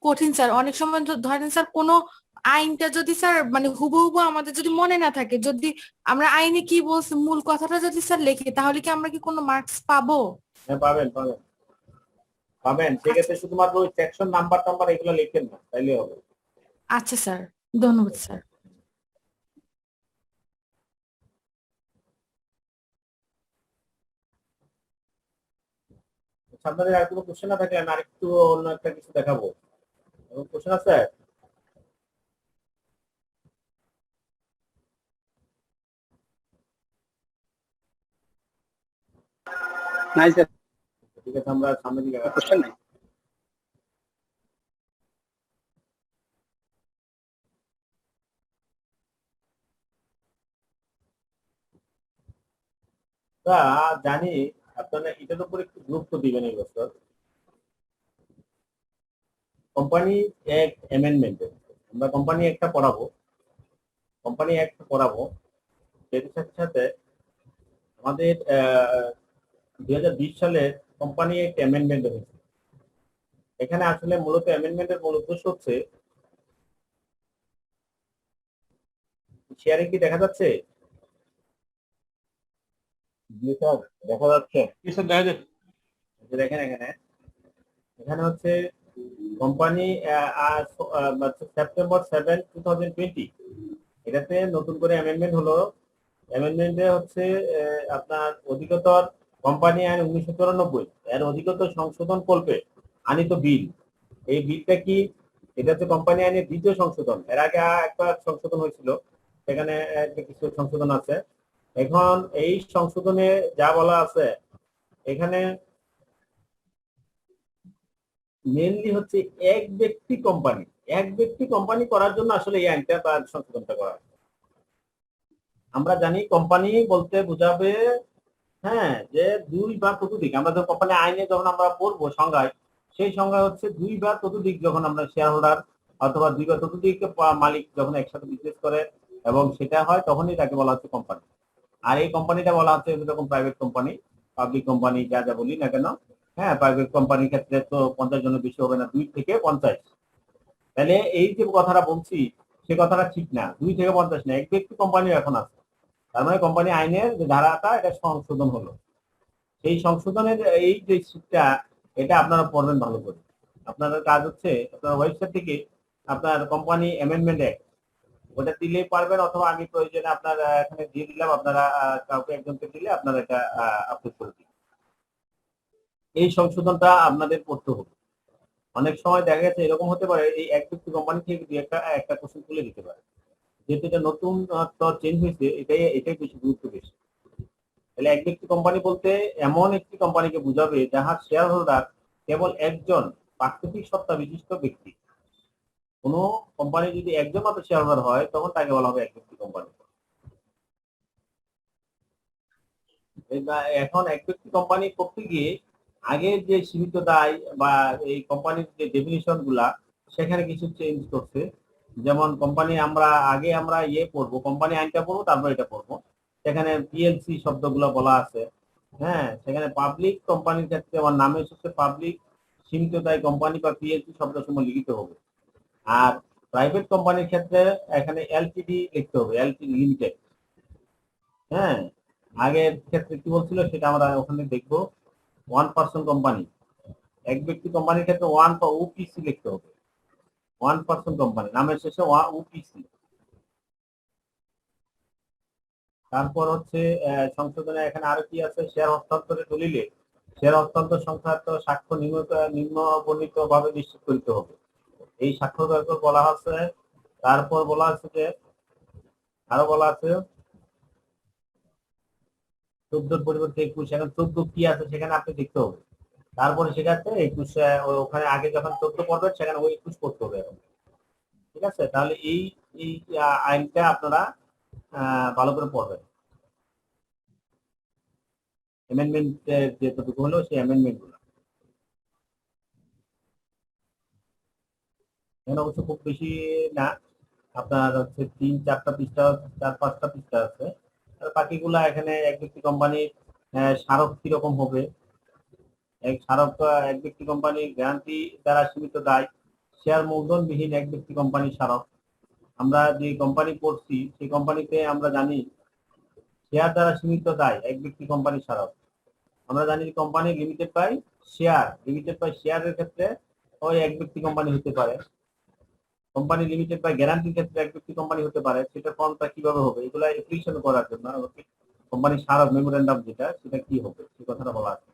কঠিন স্যার। অনেক সময় তো ধরেন স্যার কোনো আইনটা যদি স্যার মানে হুবহু আমাদের যদি মনে না থাকে, যদি আমরা আইনে কি বলছি মূল কথাটা যদি স্যার লিখি, তাহলে কি আমরা কি কোনো মার্কস পাবো? হ্যাঁ পাবেন পাবেন পাবেন। সেক্ষেত্রে শুধুমাত্র ওই সেকশন নাম্বার টাম্বার এগুলো লিখেন না, তাইলে হবে। আচ্ছা স্যার, ধন্যবাদ স্যার। আপনাদের আর কোনো কোশ্চেন না থাকলে আমি আরেকটু অন্য একটা কিছু দেখাবো। কোশ্চেন আছে? নাই স্যার, ঠিক আছে, আমরা সামনের দিকে কোশ্চেন নাই। জানি আপনারা এটার উপর একটু গুরুত্ব দিবেন এই বছর। কোম্পানি অ্যাক্ট অ্যামেন্ডমেন্ট, আমরা কোম্পানি একটা পড়াবো, কোম্পানি অ্যাক্ট পড়াবো। এর সাথে সাথে আমাদের 2020 সালে কোম্পানি অ্যাক্ট অ্যামেন্ডমেন্ট হয়েছে। এখানে আসলে মূলত অ্যামেন্ডমেন্টের মূল উদ্দেশ্য হচ্ছে, শেয়ারিং কি দেখা যাচ্ছে? দেখা যাচ্ছে, দেখেন এখানে, এখানে হচ্ছে কোম্পানি সেপ্টেম্বর 7, 2020 এটাতে নতুন করে অ্যামেন্ডমেন্ট হলো। অ্যামেন্ডমেন্টে হচ্ছে আপনার অধিকতর কোম্পানি আইন 1994 এর অধিকতর সংশোধন কল্পে আনিত বিল। এই বিলটা কি? এটা হচ্ছে কোম্পানি আইনের দ্বিতীয় সংশোধন। এর আগে একটা সংশোধন হয়েছিল, সেখানে কিছু সংশোধন আছে। এখন এই সংশোধনে যা বলা আছে এখানে মেনলি হচ্ছে এক ব্যক্তি কোম্পানি করার জন্য আসলে এই আইনটা বা সংশোধনটা করা। আমরা জানি কোম্পানি বলতে বোঝাবে হ্যাঁ যে দুই বা ততোধিক। আমরা যখন কোম্পানি আইনে যখন আমরা পড়বো সংজ্ঞায়, সেই সংজ্ঞা হচ্ছে দুই বা ততোধিক, যখন আমরা শেয়ার হোল্ডার অথবা দুই বা ততোধিক মালিক যখন একসাথে বিজনেস করে এবং সেটা হয় তখনই তাকে বলা হচ্ছে কোম্পানি। আর এই কোম্পানিটা বলা হচ্ছে এরকম প্রাইভেট কোম্পানি, পাবলিক কোম্পানি যা যা বলি না কেন। হ্যাঁ, প্রাইভেট কোম্পানির ক্ষেত্রে তো 50 জনের বেশি হবে না, 2 থেকে 50। তাহলে এই যে কথাটা বলছি সে কথাটা ঠিক না, 2 থেকে 50 না, এক ব্যক্তি কোম্পানিও এখন আছে। তার মানে কোম্পানি আইনের যে ধারাটা এটা সংশোধন হলো। সেই সংশোধনের এই যে শীটটা এটা আপনারা পড়বেন ভালো করে। আপনাদের কাজ হচ্ছে আপনার ওয়েবসাইট থেকে আপনার কোম্পানি অ্যামেন্ডমেন্ট অ্যাক্ট ওটা দিলেই পারবেন, অথবা আমি প্রয়োজনে আপনার এখানে দিয়ে দিলাম, আপনারা কাউকে একজনকে দিলে আপনারা এটা আপলোড করে দিন। এই সংশোধনটা আপনাদের পড়তে হবে। অনেক সময় দেখা গেছে এরকম হতে পারে এই এক ব্যক্তি কোম্পানি থেকে দুই একটা কোশ্চেন তুলে দিতে পারে, যেহেতু এটা নতুন চেঞ্জ হয়েছে, এটাই বেশি গুরুত্ব বেশি। তাহলে এক ব্যক্তি কোম্পানি বলতে এমন একটি কোম্পানিকে বোঝাবে যাহার শেয়ার হোল্ডার কেবল একজন প্রাকৃতিক সত্তা বিশিষ্ট ব্যক্তি। কোন কোম্পানি যদি একজন মাত্র শেয়ার হোল্ডার হয় তখন তাকে বলা হবে এক ব্যক্তি কোম্পানি। এখন এক ব্যক্তি কোম্পানি করতে গিয়ে আগের যে সীমিত দায় বা এই কোম্পানির যে ডেফিনিশন গুলা সেখানে কিছু চেঞ্জ করছে। যেমন কোম্পানি আমরা পড়বো, কোম্পানি আইনটা পড়বো, তারপর এটা পড়বো। সেখানে পিএলসি শব্দগুলো বলা আছে। হ্যাঁ, সেখানে পাবলিক কোম্পানির ক্ষেত্রে আমার নামে এসেছে পাবলিক সীমিত দায় কোম্পানি বা পিএলসি শব্দ সময় লিখিত হবে। আর প্রাইভেট কোম্পানির ক্ষেত্রে এখানে এলটিডি লিখতে হবে, এলটিডি লিমিটেড। হ্যাঁ, আগের ক্ষেত্রে কি বলছিল সেটা আমরা ওখানে দেখবো। 1 পার্সন কোম্পানি, এক ব্যক্তি কোম্পানির ক্ষেত্রে ওপিসি লিখতে হবে। 1 পার্সন কোম্পানি নামের শেষে ওপিসি। তারপর হচ্ছে সংশোধনে এখানে আরো কি আছে, শেয়ার হস্তান্তরের দলিলে শেয়ার হস্তান্তর সংক্রান্ত সাক্ষ্য নিম্ন বর্ণিত ভাবে নিশ্চিত করতে হবে। এই সাক্ষ্য দরকার বলা আছে। তারপর বলা আছে যে আরো বলা আছে 14 পরিবর্তে 21, এখন 14 কি আছে সেখানে আপনি দেখতে হবে। তারপরে সেটাতে 21 ওখানে আগে যখন 14 পড়বেন সেখানে ওই 21 পড়তে হবে এখন। ঠিক আছে, তাহলে এই আইনটা আপনারা ভালো করে পড়বেন। অ্যামেন্ডমেন্ট যেটুকু হলো সেই অ্যামেন্ডমেন্ট গুলো এখানে অবশ্য খুব বেশি না, আপনার হচ্ছে 3-4টা পৃষ্ঠা, 4-5টা পৃষ্ঠা আছে। আর বাকিগুলা এখানে এক ব্যক্তি কোম্পানির স্মারক কিরকম হবে, এক ব্যক্তি কোম্পানির গ্যারান্টি দ্বারা সীমিত দায়, শেয়ার মূলধনবিহীন এক ব্যক্তি কোম্পানির স্মারক। আমরা যে কোম্পানি পড়ছি সেই কোম্পানিতে আমরা জানি শেয়ার দ্বারা সীমিত দায় এক ব্যক্তি কোম্পানির স্মারক। আমরা জানি কোম্পানি লিমিটেড বাই শেয়ারের ক্ষেত্রে ওই এক ব্যক্তি কোম্পানি হতে পারে, কোম্পানি লিমিটেড বাই গ্যারান্টির ক্ষেত্রে এক ব্যক্তি কোম্পানি হতে পারে। সেটা ফর্মটা কিভাবে হবে এগুলো অ্যাপ্লিকেশন করার জন্য কোম্পানির স্মারক মেমোরেন্ডাম যেটা সেটা কি হবে সেই কথাটা বলা আছে।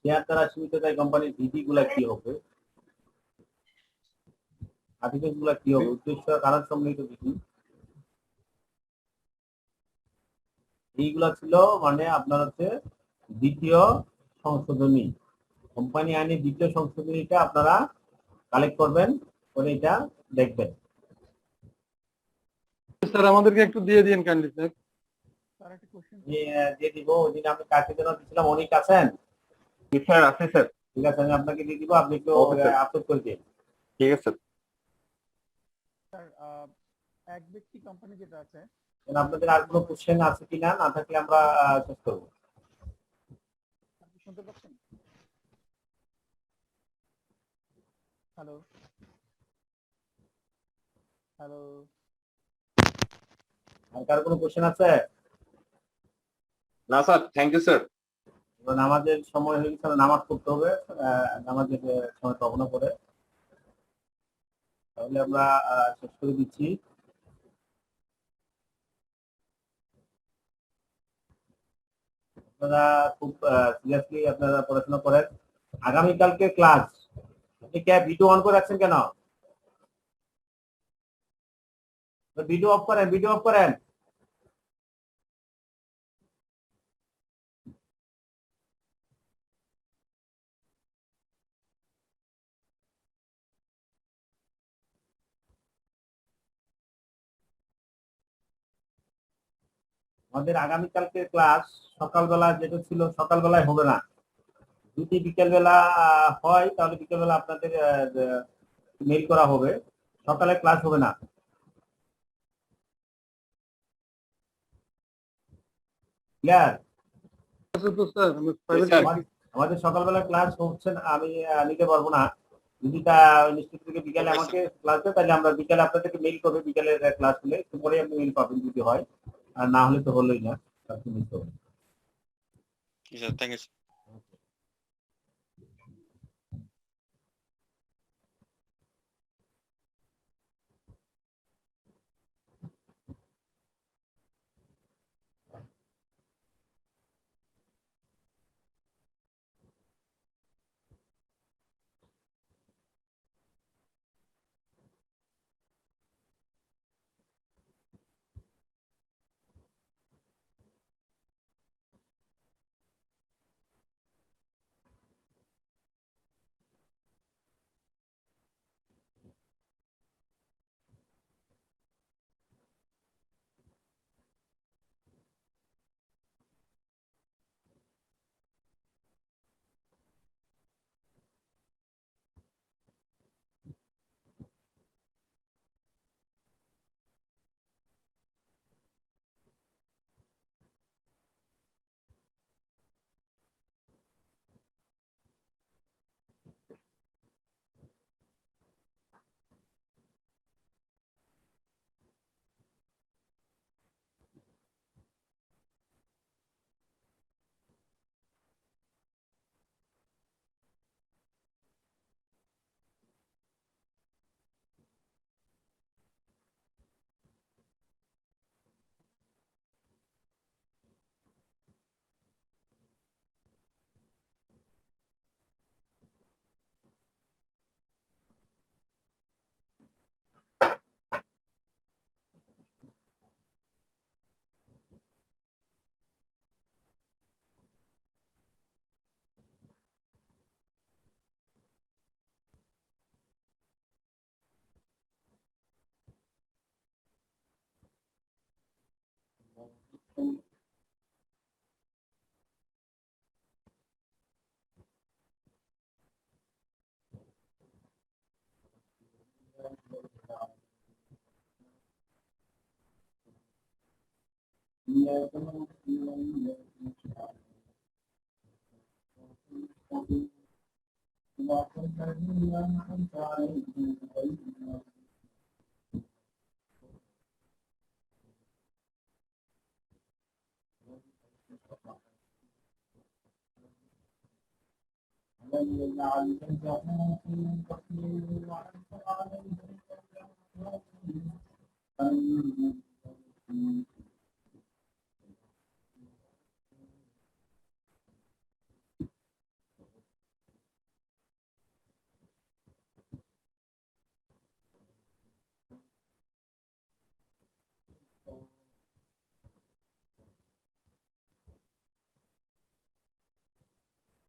শেয়ার দ্বারা সীমিত দায় কোম্পানির ভিডি গুলা কি হবে, আর্টিকেল গুলা কি হবে, উদ্দেশ্য কারণ সম্মিলিত ভিডি, এইগুলা ছিল মানে আপনার হচ্ছে দ্বিতীয় সংশোধনী, কোম্পানি আইনের দ্বিতীয় সংশোধনীটা আপনারা কালেক্ট করবেন, করে এটা দেখবেন। স্যার আমাদেরকে একটু দিয়ে দিন কাইন্ডলি স্যার। দিয়ে দিব। ওই দিন আমি কাকে যেন দিচ্ছিলাম, অনেক আছেন? স্যার আছে স্যার। ঠিক আছে, আমি আপনাকে দিয়ে দিব, আপনি একটু আপলোড করে দিন। ঠিক আছে স্যার এক ব্যক্তি কোম্পানি যেটা আছে, আপনাদের আর কোনো কোশ্চেন আছে কিনা, না থাকলে আমরা শেষ করবো। শুনতে পাচ্ছেন? হ্যালো হ্যালো, আর কার কোনো কোশ্চেন আছে? না স্যার, থ্যাংক ইউ স্যার। নামাজের সময় হয়ে গেছে, নামাজ পড়তে হবে, নামাজের সময় পাবনা করে, তাহলে আমরা শেষ করে দিচ্ছি। আপনারা খুব সিরিয়াসলি আপনারা পড়াশোনা করেন। আগামীকালকে ক্লাস, আপনি ভিডিও অন করে রাখছেন কেন? ভিডিও অফ করেন, ভিডিও অফ করেন। আমাদের আগামীকালকে ক্লাস সকালবেলা যেটা ছিল সকালবেলায় হবে না, যদি বিকেলবেলা হয় তাহলে বিকেলবেলা আপনাদের মেইল করা হবে, সকালে ক্লাস হবে না। ক্লিয়ার? আছে তো স্যার আমি প্রাইভেট স্যার। আমাদের সকালবেলা ক্লাস হচ্ছে না, আমি নিতে পারবো না। যদি তা ইনস্টিটিউট থেকে বিকালে আমাকে ক্লাস দেয় তাহলে আমরা বিকালে আপনাদেরকে মেইল করবে, বিকালের ক্লাস হলে একটু পরে আপনি মেইল পাবেন যদি হয়, আর না হলে তো হলোই না, আপনি নিতে হবে। Sir thank you.